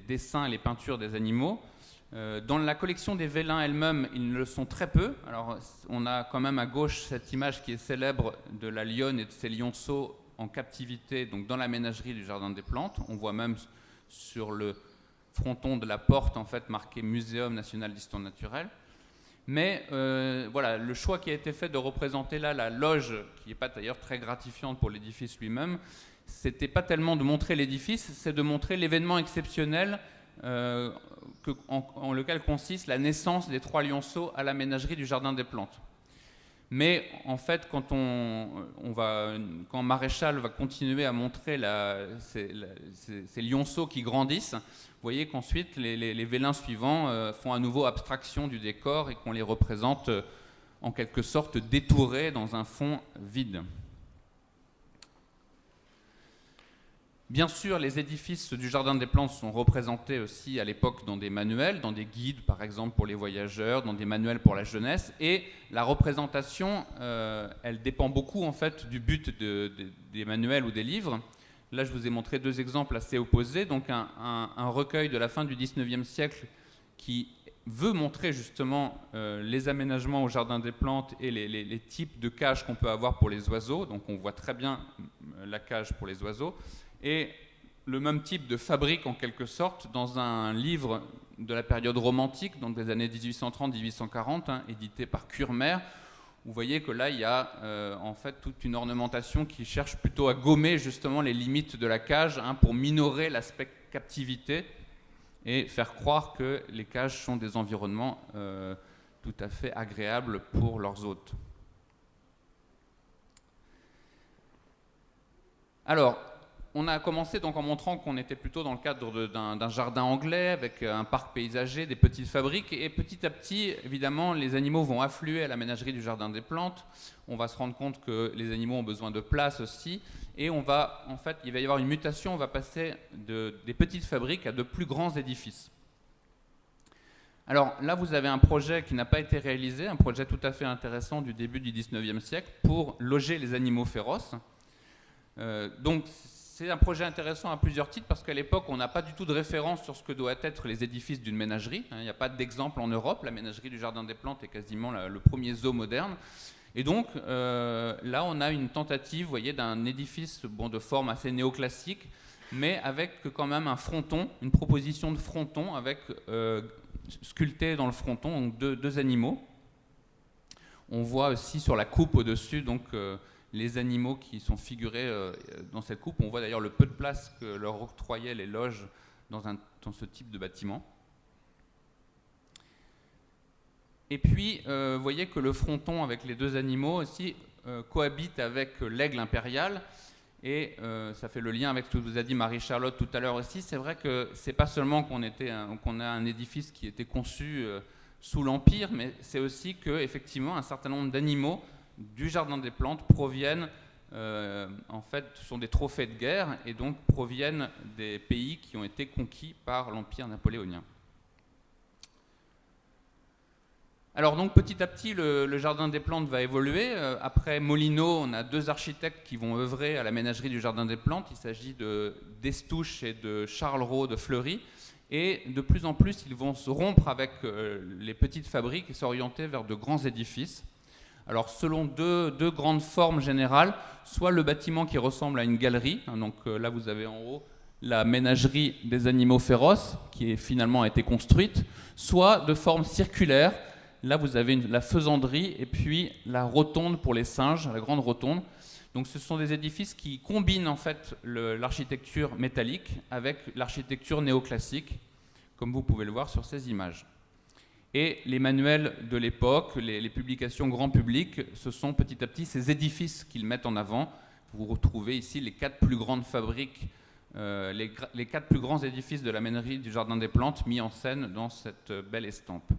dessins et les peintures des animaux. Dans la collection des Vélins elle-même, ils le sont très peu. Alors on a quand même à gauche cette image qui est célèbre de la lionne et de ses lionceaux en captivité, donc dans la ménagerie du Jardin des Plantes. On voit même sur le fronton de la porte en fait marqué Muséum national d'histoire naturelle. Mais voilà, le choix qui a été fait de représenter là la loge, qui n'est pas d'ailleurs très gratifiante pour l'édifice lui-même, c'était pas tellement de montrer l'édifice, c'est de montrer l'événement exceptionnel en lequel consiste la naissance des 3 lionceaux à la ménagerie du Jardin des Plantes. Mais en fait, quand Maréchal va continuer à montrer ces lionceaux qui grandissent, vous voyez qu'ensuite les vélins suivants font à nouveau abstraction du décor et qu'on les représente en quelque sorte détourés dans un fond vide. Bien sûr, les édifices du Jardin des Plantes sont représentés aussi à l'époque dans des manuels, dans des guides par exemple pour les voyageurs, dans des manuels pour la jeunesse, et la représentation, elle dépend beaucoup en fait du but des manuels ou des livres. Là, je vous ai montré 2 exemples assez opposés, donc un recueil de la fin du XIXe siècle qui veut montrer justement les aménagements au Jardin des Plantes et les types de cages qu'on peut avoir pour les oiseaux, donc on voit très bien la cage pour les oiseaux, et le même type de fabrique en quelque sorte dans un livre de la période romantique, donc des années 1830-1840, édité par Curmer. Vous voyez que là il y a en fait toute une ornementation qui cherche plutôt à gommer justement les limites de la cage pour minorer l'aspect captivité et faire croire que les cages sont des environnements tout à fait agréables pour leurs hôtes. Alors, on a commencé donc en montrant qu'on était plutôt dans le cadre d'un jardin anglais avec un parc paysager, des petites fabriques, et petit à petit, évidemment, les animaux vont affluer à la ménagerie du Jardin des Plantes. On va se rendre compte que les animaux ont besoin de place aussi, et il va y avoir une mutation, on va passer des petites fabriques à de plus grands édifices. Alors là, vous avez un projet qui n'a pas été réalisé, un projet tout à fait intéressant du début du 19e siècle pour loger les animaux féroces. Donc, c'est un projet intéressant à plusieurs titres parce qu'à l'époque, on n'a pas du tout de référence sur ce que doivent être les édifices d'une ménagerie. Il n'y a pas d'exemple en Europe. La ménagerie du Jardin des Plantes est quasiment le premier zoo moderne. Et donc, là, on a une tentative, vous voyez, d'un édifice de forme assez néoclassique, mais avec quand même un fronton, une proposition de fronton avec sculpté dans le fronton donc deux animaux. On voit aussi sur la coupe au-dessus donc les animaux qui sont figurés dans cette coupe. On voit d'ailleurs le peu de place que leur octroyaient les loges dans ce type de bâtiment. Et puis, vous voyez que le fronton avec les deux animaux aussi cohabite avec l'aigle impérial. Et ça fait le lien avec ce que vous a dit Marie-Charlotte tout à l'heure aussi. C'est vrai que c'est pas seulement qu'on a un édifice qui était conçu sous l'Empire, mais c'est aussi qu'effectivement un certain nombre d'animaux du Jardin des Plantes proviennent, en fait, sont des trophées de guerre et donc proviennent des pays qui ont été conquis par l'Empire napoléonien. Alors donc petit à petit, le Jardin des Plantes va évoluer. Après Molineau, on a deux architectes qui vont œuvrer à la ménagerie du Jardin des Plantes. Il s'agit d'Estouche et de Charles Rau de Fleury. Et de plus en plus, ils vont se rompre avec les petites fabriques et s'orienter vers de grands édifices. Alors selon deux grandes formes générales, soit le bâtiment qui ressemble à une galerie, donc là vous avez en haut la ménagerie des animaux féroces qui finalement a été construite, soit de forme circulaire. Là vous avez la faisanderie et puis la rotonde pour les singes, la grande rotonde. Donc ce sont des édifices qui combinent en fait l'architecture métallique avec l'architecture néoclassique, comme vous pouvez le voir sur ces images. Et les manuels de l'époque, les publications grand public, ce sont petit à petit ces édifices qu'ils mettent en avant. Vous retrouvez ici les 4 plus grandes fabriques, les 4 plus grands édifices de la ménagerie du Jardin des Plantes mis en scène dans cette belle estampe.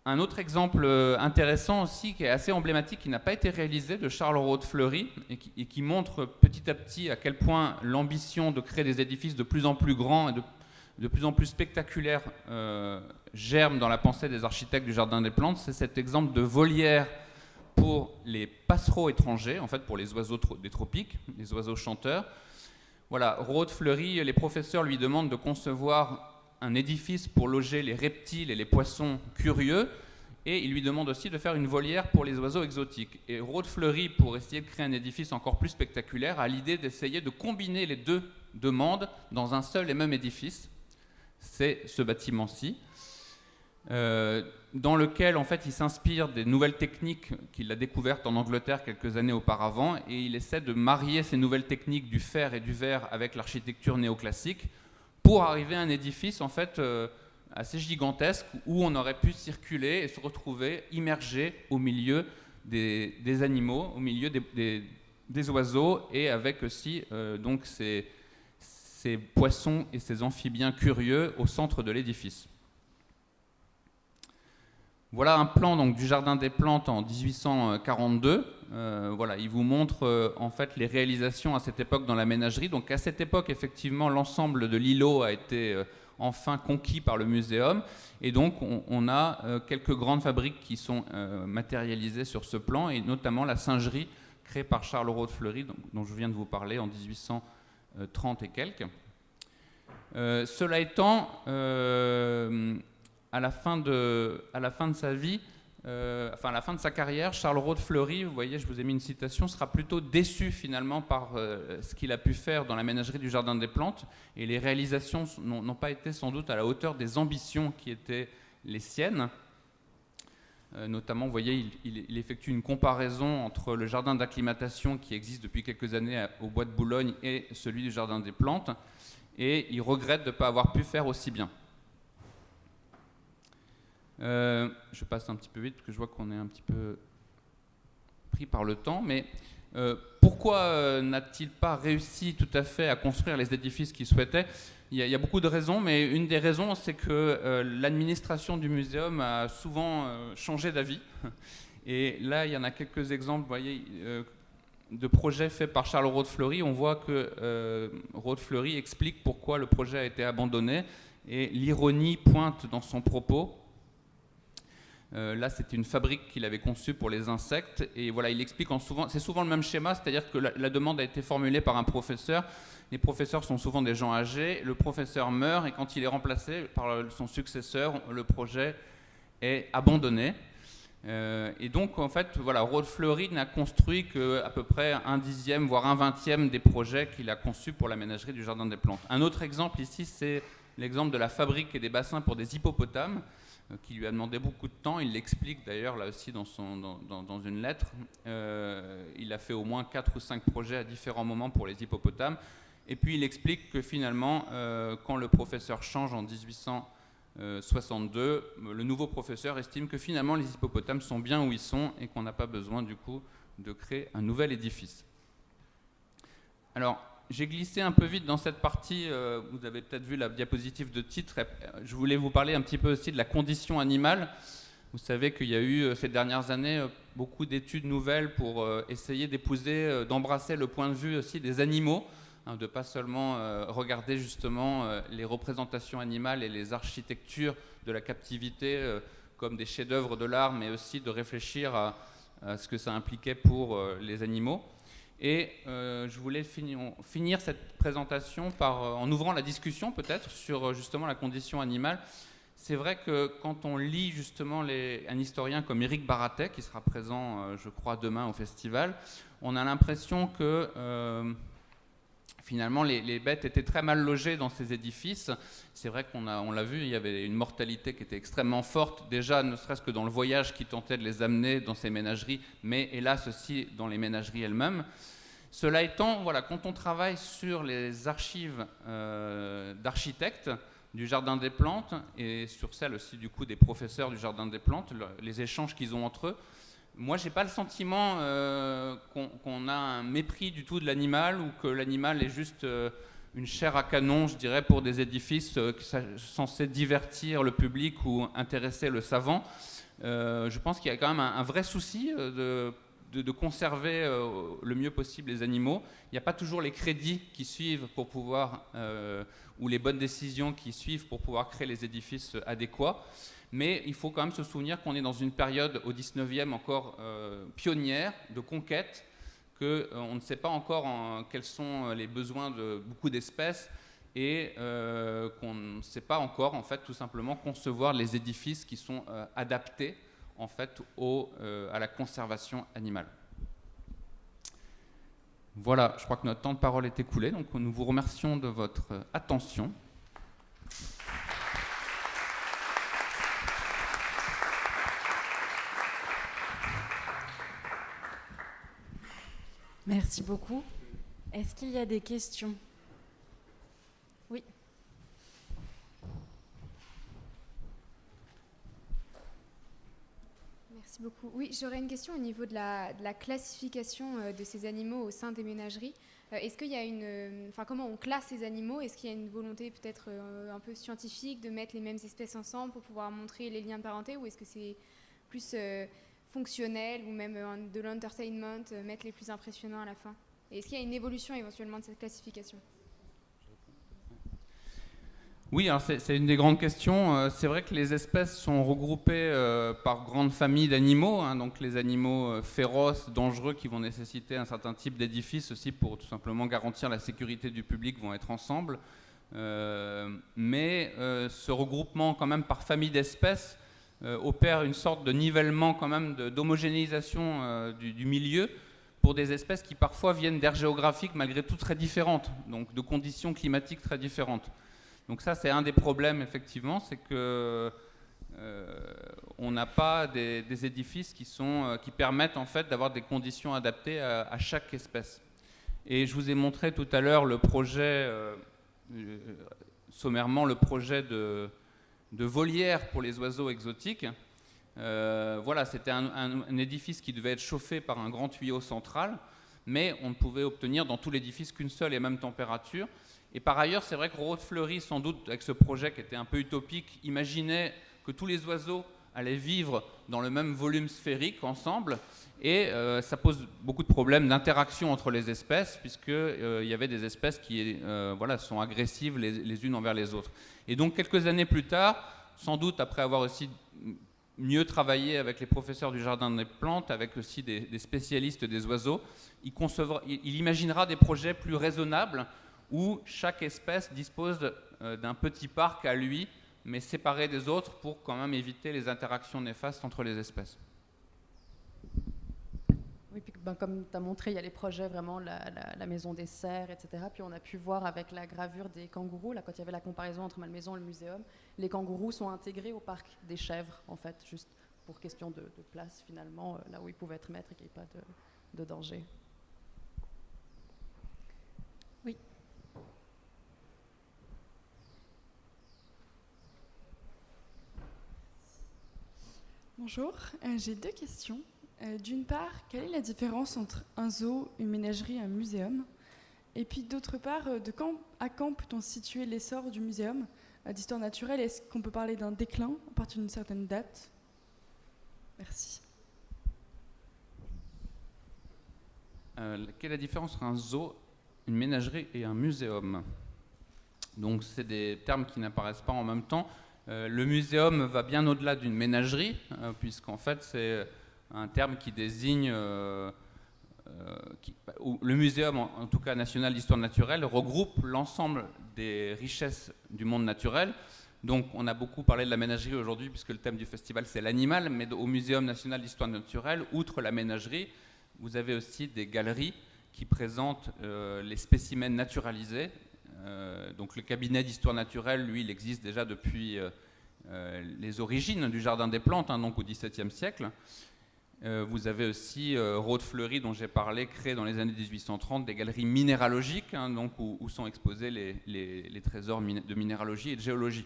Un autre exemple intéressant aussi, qui est assez emblématique, qui n'a pas été réalisé, de Charles Rau de Fleury, et qui montre petit à petit à quel point l'ambition de créer des édifices de plus en plus grands et de plus en plus spectaculaires germe dans la pensée des architectes du Jardin des Plantes. C'est cet exemple de volière pour les passereaux étrangers, en fait pour les oiseaux des tropiques, les oiseaux chanteurs. Voilà, Rau de Fleury, les professeurs lui demandent de concevoir un édifice pour loger les reptiles et les poissons curieux, et il lui demande aussi de faire une volière pour les oiseaux exotiques. Et Rau de Fleury, pour essayer de créer un édifice encore plus spectaculaire, a l'idée d'essayer de combiner les deux demandes dans un seul et même édifice. C'est ce bâtiment-ci, dans lequel en fait il s'inspire des nouvelles techniques qu'il a découvertes en Angleterre quelques années auparavant, et il essaie de marier ces nouvelles techniques du fer et du verre avec l'architecture néoclassique, pour arriver à un édifice en fait assez gigantesque où on aurait pu circuler et se retrouver immergé au milieu des animaux, au milieu des oiseaux, et avec aussi donc ces poissons et ces amphibiens curieux au centre de l'édifice. Voilà un plan donc, du Jardin des Plantes en 1842. Voilà, il vous montre en fait les réalisations à cette époque dans la ménagerie. Donc à cette époque, effectivement, l'ensemble de l'îlot a été enfin conquis par le muséum. Et donc on a quelques grandes fabriques qui sont matérialisées sur ce plan, et notamment la singerie créée par Charles Rau de Fleury, dont je viens de vous parler en 1830 et quelques. Cela étant, à la fin de sa vie, à la fin de sa carrière, Charles Rau de Fleury, vous voyez, je vous ai mis une citation, sera plutôt déçu finalement par ce qu'il a pu faire dans la ménagerie du Jardin des Plantes, et les réalisations n'ont pas été sans doute à la hauteur des ambitions qui étaient les siennes. Notamment, vous voyez, il effectue une comparaison entre le jardin d'acclimatation qui existe depuis quelques années au Bois de Boulogne et celui du Jardin des Plantes, et il regrette de ne pas avoir pu faire aussi bien. Je passe un petit peu vite parce que je vois qu'on est un petit peu pris par le temps. Mais pourquoi n'a-t-il pas réussi tout à fait à construire les édifices qu'il souhaitait ? Il y a beaucoup de raisons, mais une des raisons, c'est que l'administration du muséum a souvent changé d'avis. Et là, il y en a quelques exemples, vous voyez, de projets faits par Charles Rode-Fleury. On voit que Rode-Fleury explique pourquoi le projet a été abandonné, et l'ironie pointe dans son propos. Là, c'était une fabrique qu'il avait conçue pour les insectes, et voilà, il explique c'est souvent le même schéma, c'est-à-dire que la demande a été formulée par un professeur. Les professeurs sont souvent des gens âgés, le professeur meurt, et quand il est remplacé par son successeur, le projet est abandonné. Et donc, en fait, voilà, Rode-Fleury n'a construit qu'à peu près 1/10, voire 1/20 des projets qu'il a conçus pour la ménagerie du Jardin des Plantes. Un autre exemple ici, c'est l'exemple de la fabrique et des bassins pour des hippopotames, qui lui a demandé beaucoup de temps. Il l'explique d'ailleurs là aussi dans une lettre. Il a fait au moins 4 ou 5 projets à différents moments pour les hippopotames. Et puis il explique que finalement, quand le professeur change en 1862, le nouveau professeur estime que finalement les hippopotames sont bien où ils sont et qu'on n'a pas besoin du coup de créer un nouvel édifice. Alors, j'ai glissé un peu vite dans cette partie, vous avez peut-être vu la diapositive de titre, je voulais vous parler un petit peu aussi de la condition animale. Vous savez qu'il y a eu ces dernières années beaucoup d'études nouvelles pour essayer d'épouser, d'embrasser le point de vue aussi des animaux, de ne pas seulement regarder justement les représentations animales et les architectures de la captivité comme des chefs-d'œuvre de l'art, mais aussi de réfléchir à ce que ça impliquait pour les animaux. Et je voulais finir cette présentation en ouvrant la discussion peut-être sur justement la condition animale. C'est vrai que quand on lit justement un historien comme Éric Baratet, qui sera présent je crois demain au festival, on a l'impression que finalement les bêtes étaient très mal logées dans ces édifices. C'est vrai on l'a vu, il y avait une mortalité qui était extrêmement forte, déjà ne serait-ce que dans le voyage qui tentait de les amener dans ces ménageries, mais hélas aussi dans les ménageries elles-mêmes. Cela étant, voilà, quand on travaille sur les archives d'architectes du Jardin des Plantes et sur celles aussi du coup des professeurs du Jardin des Plantes, les échanges qu'ils ont entre eux, moi j'ai pas le sentiment qu'on a un mépris du tout de l'animal ou que l'animal est juste une chair à canon, je dirais, pour des édifices censés divertir le public ou intéresser le savant. Je pense qu'il y a quand même un vrai souci de conserver le mieux possible les animaux. Il n'y a pas toujours les crédits qui suivent pour pouvoir, ou les bonnes décisions qui suivent pour pouvoir créer les édifices adéquats. Mais il faut quand même se souvenir qu'on est dans une période au 19e encore pionnière de conquête, qu'on ne sait pas encore quels sont les besoins de beaucoup d'espèces et qu'on ne sait pas encore en fait tout simplement concevoir les édifices qui sont adaptés en fait à la conservation animale. Voilà, je crois que notre temps de parole est écoulé, donc nous vous remercions de votre attention. Merci beaucoup. Est-ce qu'il y a des questions ? Oui. Merci beaucoup. Oui, j'aurais une question au niveau de la classification de ces animaux au sein des ménageries. Est-ce qu'il y a comment on classe ces animaux ? Est-ce qu'il y a une volonté peut-être un peu scientifique de mettre les mêmes espèces ensemble pour pouvoir montrer les liens de parenté, ou est-ce que c'est plus fonctionnel ou même de l'entertainment, mettre les plus impressionnants à la fin ? Et est-ce qu'il y a une évolution éventuellement de cette classification ? Oui, alors c'est une des grandes questions. C'est vrai que les espèces sont regroupées par grandes familles d'animaux, donc les animaux féroces, dangereux, qui vont nécessiter un certain type d'édifice aussi pour tout simplement garantir la sécurité du public, vont être ensemble. Mais ce regroupement quand même par famille d'espèces opère une sorte de nivellement quand même, d'homogénéisation du milieu pour des espèces qui parfois viennent d'aires géographiques malgré tout très différentes, donc de conditions climatiques très différentes. Donc ça, c'est un des problèmes, effectivement, c'est que on n'a pas des édifices qui permettent en fait d'avoir des conditions adaptées à chaque espèce. Et je vous ai montré tout à l'heure le projet, sommairement le projet de volière pour les oiseaux exotiques. Voilà, c'était un édifice qui devait être chauffé par un grand tuyau central, mais on ne pouvait obtenir dans tout l'édifice qu'une seule et même température. Et par ailleurs, c'est vrai que Rode Fleury, sans doute avec ce projet qui était un peu utopique, imaginait que tous les oiseaux allaient vivre dans le même volume sphérique ensemble, et ça pose beaucoup de problèmes d'interaction entre les espèces, puisqu'il y avait des espèces qui sont agressives les unes envers les autres. Et donc quelques années plus tard, sans doute après avoir aussi mieux travaillé avec les professeurs du Jardin des Plantes, avec aussi des spécialistes des oiseaux, il imaginera des projets plus raisonnables, où chaque espèce dispose d'un petit parc à lui, mais séparé des autres pour quand même éviter les interactions néfastes entre les espèces. Oui, puis comme tu as montré, il y a les projets vraiment, la maison des cerfs, etc. Puis on a pu voir avec la gravure des kangourous, là, quand il y avait la comparaison entre Malmaison et le muséum, les kangourous sont intégrés au parc des chèvres, en fait, juste pour question de place, finalement, là où ils pouvaient être maîtres et qu'il n'y ait pas de danger. Oui. Bonjour, j'ai 2 questions. D'une part, quelle est la différence entre un zoo, une ménagerie et un muséum? Et puis d'autre part, de quand à quand peut-on situer l'essor du muséum d'histoire naturelle? Est-ce qu'on peut parler d'un déclin à partir d'une certaine date? Merci. Quelle est la différence entre un zoo, une ménagerie et un muséum? Donc c'est des termes qui n'apparaissent pas en même temps. Le muséum va bien au-delà d'une ménagerie, puisqu'en fait c'est un terme qui désigne... le muséum, en tout cas national d'histoire naturelle, regroupe l'ensemble des richesses du monde naturel. Donc on a beaucoup parlé de la ménagerie aujourd'hui, puisque le thème du festival c'est l'animal, mais au Muséum national d'histoire naturelle, outre la ménagerie, vous avez aussi des galeries qui présentent les spécimens naturalisés. Donc le cabinet d'histoire naturelle, lui, il existe déjà depuis les origines du Jardin des Plantes, donc au XVIIe siècle. Vous avez aussi Rode Fleury, dont j'ai parlé, créé dans les années 1830 des galeries minéralogiques, donc où sont exposés les trésors de minéralogie et de géologie.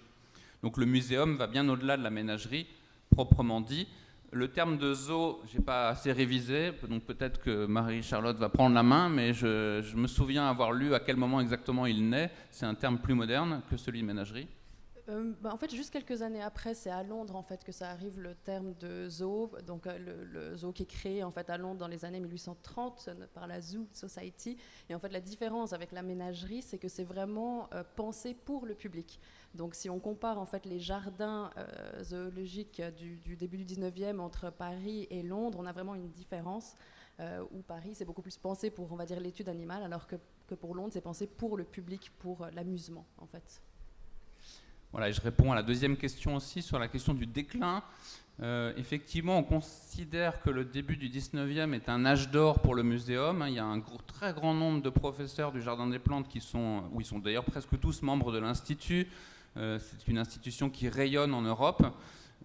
Donc le muséum va bien au-delà de la ménagerie, proprement dit. Le terme de zoo, je n'ai pas assez révisé, donc peut-être que Marie-Charlotte va prendre la main, mais je me souviens avoir lu à quel moment exactement il naît. C'est un terme plus moderne que celui de ménagerie. En fait, juste quelques années après, c'est à Londres en fait que ça arrive le terme de zoo, donc le zoo qui est créé en fait à Londres dans les années 1830 par la Zoo Society. Et en fait, la différence avec la ménagerie, c'est que c'est vraiment pensé pour le public. Donc, si on compare en fait les jardins zoologiques du début du 19e entre Paris et Londres, on a vraiment une différence. Où Paris, c'est beaucoup plus pensé pour, on va dire, l'étude animale, alors que pour Londres, c'est pensé pour le public, pour l'amusement en fait. Voilà, et je réponds à la deuxième question aussi sur la question du déclin. Effectivement, on considère que le début du 19e est un âge d'or pour le muséum. Il y a un très grand nombre de professeurs du Jardin des Plantes ils sont d'ailleurs presque tous membres de l'Institut. C'est une institution qui rayonne en Europe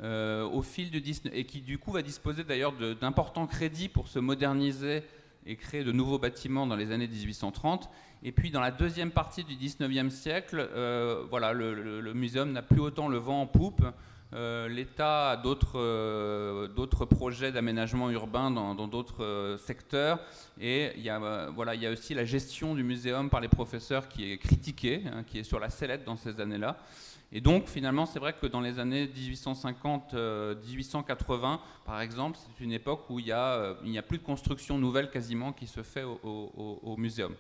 au fil du 19 et qui du coup va disposer d'ailleurs d'importants crédits pour se moderniser et créer de nouveaux bâtiments dans les années 1830. Et puis dans la deuxième partie du 19e siècle, le muséum n'a plus autant le vent en poupe. L'État a d'autres projets d'aménagement urbain dans d'autres secteurs. Et il y a aussi la gestion du muséum par les professeurs qui est critiquée, qui est sur la sellette dans ces années-là. Et donc finalement, c'est vrai que dans les années 1850-1880, par exemple, c'est une époque où il n'y a plus de construction nouvelle quasiment qui se fait au muséum.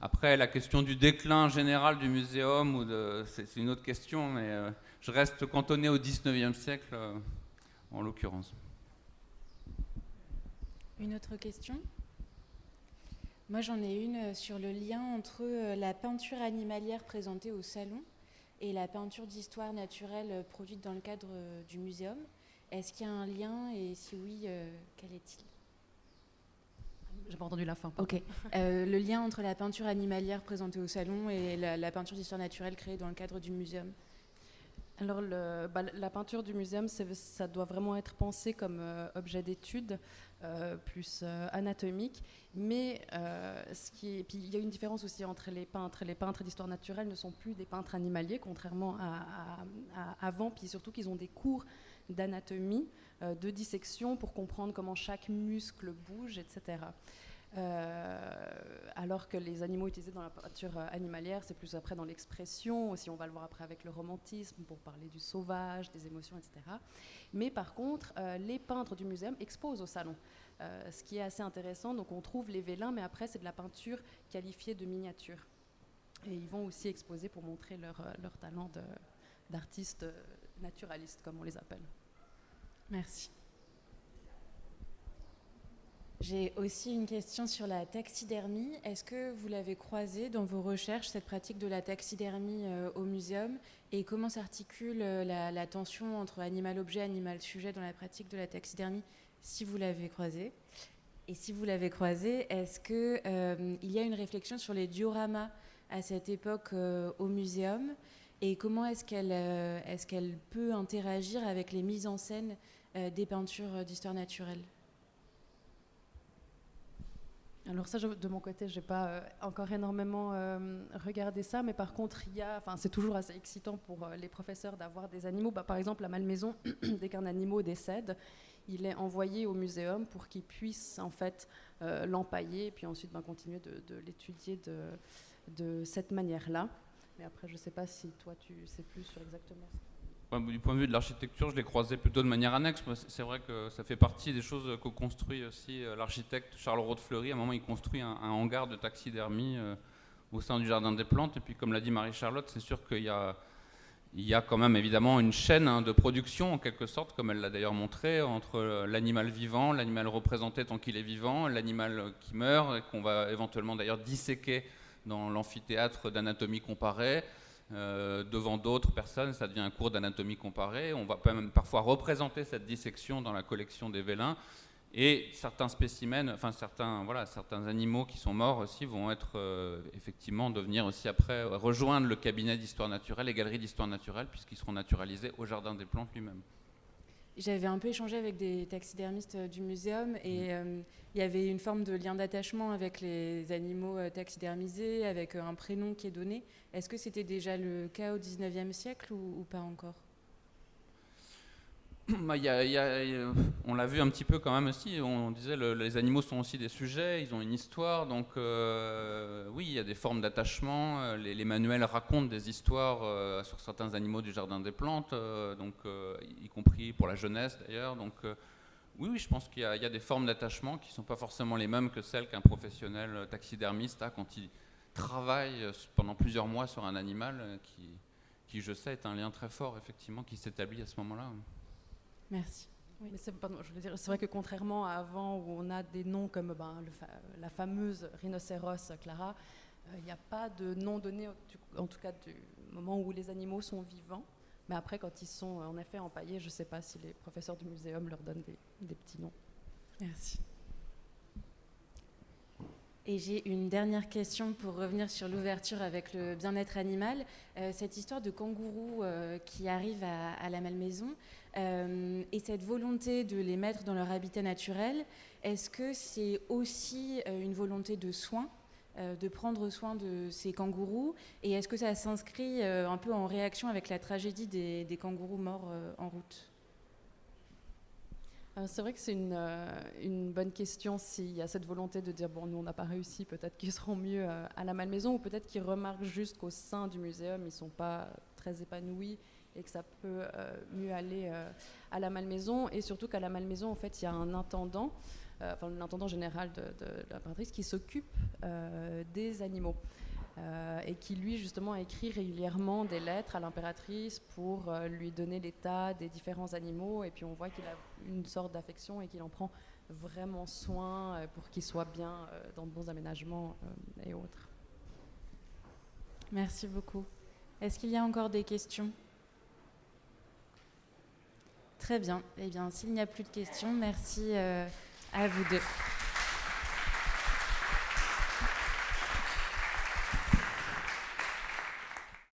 Après, la question du déclin général du muséum, c'est une autre question, mais je reste cantonné au 19e siècle en l'occurrence. Une autre question ? Moi, j'en ai une sur le lien entre la peinture animalière présentée au salon et la peinture d'histoire naturelle produite dans le cadre du muséum. Est-ce qu'il y a un lien et si oui, quel est-il ? J'ai pas entendu la fin. Ok. Le lien entre la peinture animalière présentée au salon et la peinture d'histoire naturelle créée dans le cadre du muséum. Alors, la peinture du muséum, ça doit vraiment être pensé comme objet d'étude, plus anatomique. Mais puis il y a une différence aussi entre les peintres. Les peintres d'histoire naturelle ne sont plus des peintres animaliers, contrairement à avant. Puis surtout qu'ils ont des cours d'anatomie, de dissection, pour comprendre comment chaque muscle bouge, etc. Alors que les animaux utilisés dans la peinture animalière, c'est plus après dans l'expression, aussi on va le voir après avec le romantisme, pour parler du sauvage, des émotions, etc. Mais par contre, les peintres du muséum exposent au salon, ce qui est assez intéressant. Donc on trouve les vélins, mais après c'est de la peinture qualifiée de miniature. Et ils vont aussi exposer pour montrer leur talent d'artistes naturalistes, comme on les appelle. Merci. J'ai aussi une question sur la taxidermie. Est-ce que vous l'avez croisée dans vos recherches, cette pratique de la taxidermie au muséum? Et comment s'articule la tension entre animal-objet, animal-sujet dans la pratique de la taxidermie, si vous l'avez croisée? Et si vous l'avez croisée, est-ce qu'il y a une réflexion sur les dioramas à cette époque au muséum? Et comment est-ce qu'elle peut interagir avec les mises en scène des peintures d'histoire naturelle? Alors ça, de mon côté, je n'ai pas encore énormément regardé ça, mais par contre, c'est toujours assez excitant pour les professeurs d'avoir des animaux. Par exemple, à Malmaison, dès qu'un animal décède, il est envoyé au muséum pour qu'ils puissent en fait l'empailler et puis ensuite continuer de l'étudier de cette manière-là. Mais après, je ne sais pas si toi, tu sais plus sur exactement ça. Du point de vue de l'architecture, je l'ai croisé plutôt de manière annexe. C'est vrai que ça fait partie des choses que construit aussi l'architecte Charles Rode-Fleury. À un moment, il construit un hangar de taxidermie au sein du Jardin des Plantes. Et puis, comme l'a dit Marie-Charlotte, c'est sûr qu'il y a quand même évidemment une chaîne de production, en quelque sorte, comme elle l'a d'ailleurs montré, entre l'animal vivant, l'animal représenté tant qu'il est vivant, l'animal qui meurt, et qu'on va éventuellement d'ailleurs disséquer dans l'amphithéâtre d'anatomie comparée. Devant d'autres personnes, ça devient un cours d'anatomie comparée. On va même parfois représenter cette dissection dans la collection des vélins. Et certains spécimens, certains animaux qui sont morts aussi vont être effectivement devenir aussi après rejoindre le cabinet d'histoire naturelle, les galeries d'histoire naturelle, puisqu'ils seront naturalisés au Jardin des Plantes lui-même. J'avais un peu échangé avec des taxidermistes du muséum et il y avait une forme de lien d'attachement avec les animaux taxidermisés, avec un prénom qui est donné. Est-ce que c'était déjà le cas au XIXe siècle ou pas encore? On l'a vu un petit peu quand même aussi, on disait les animaux sont aussi des sujets, ils ont une histoire, donc oui, il y a des formes d'attachement, les manuels racontent des histoires sur certains animaux du Jardin des Plantes, y compris pour la jeunesse d'ailleurs, donc oui, je pense qu'il y a des formes d'attachement qui ne sont pas forcément les mêmes que celles qu'un professionnel taxidermiste a quand il travaille pendant plusieurs mois sur un animal qui, je sais, est un lien très fort effectivement qui s'établit à ce moment-là. Merci. Oui. Mais c'est vrai que contrairement à avant, où on a des noms comme la fameuse rhinocéros Clara, il n'y a pas de nom donné, en tout cas du moment où les animaux sont vivants. Mais après, quand ils sont en effet empaillés, je ne sais pas si les professeurs du muséum leur donnent des petits noms. Merci. Et j'ai une dernière question pour revenir sur l'ouverture avec le bien-être animal. Cette histoire de kangourous qui arrivent à la Malmaison et cette volonté de les mettre dans leur habitat naturel, est-ce que c'est aussi une volonté de soin, de prendre soin de ces kangourous? Et est-ce que ça s'inscrit un peu en réaction avec la tragédie des kangourous morts en route? C'est vrai que c'est une bonne question s'il y a cette volonté de dire, bon, nous on n'a pas réussi, peut-être qu'ils seront mieux à la Malmaison, ou peut-être qu'ils remarquent juste qu'au sein du muséum, ils ne sont pas très épanouis et que ça peut mieux aller à la Malmaison. Et surtout qu'à la Malmaison, en fait, il y a un intendant, l'intendant général de l'impératrice qui s'occupe des animaux. Et qui lui justement écrit régulièrement des lettres à l'impératrice pour lui donner l'état des différents animaux, et puis on voit qu'il a une sorte d'affection et qu'il en prend vraiment soin pour qu'ils soient bien dans de bons aménagements et autres. Merci beaucoup. Est-ce qu'il y a encore des questions? Très bien. Eh bien, s'il n'y a plus de questions, merci à vous deux.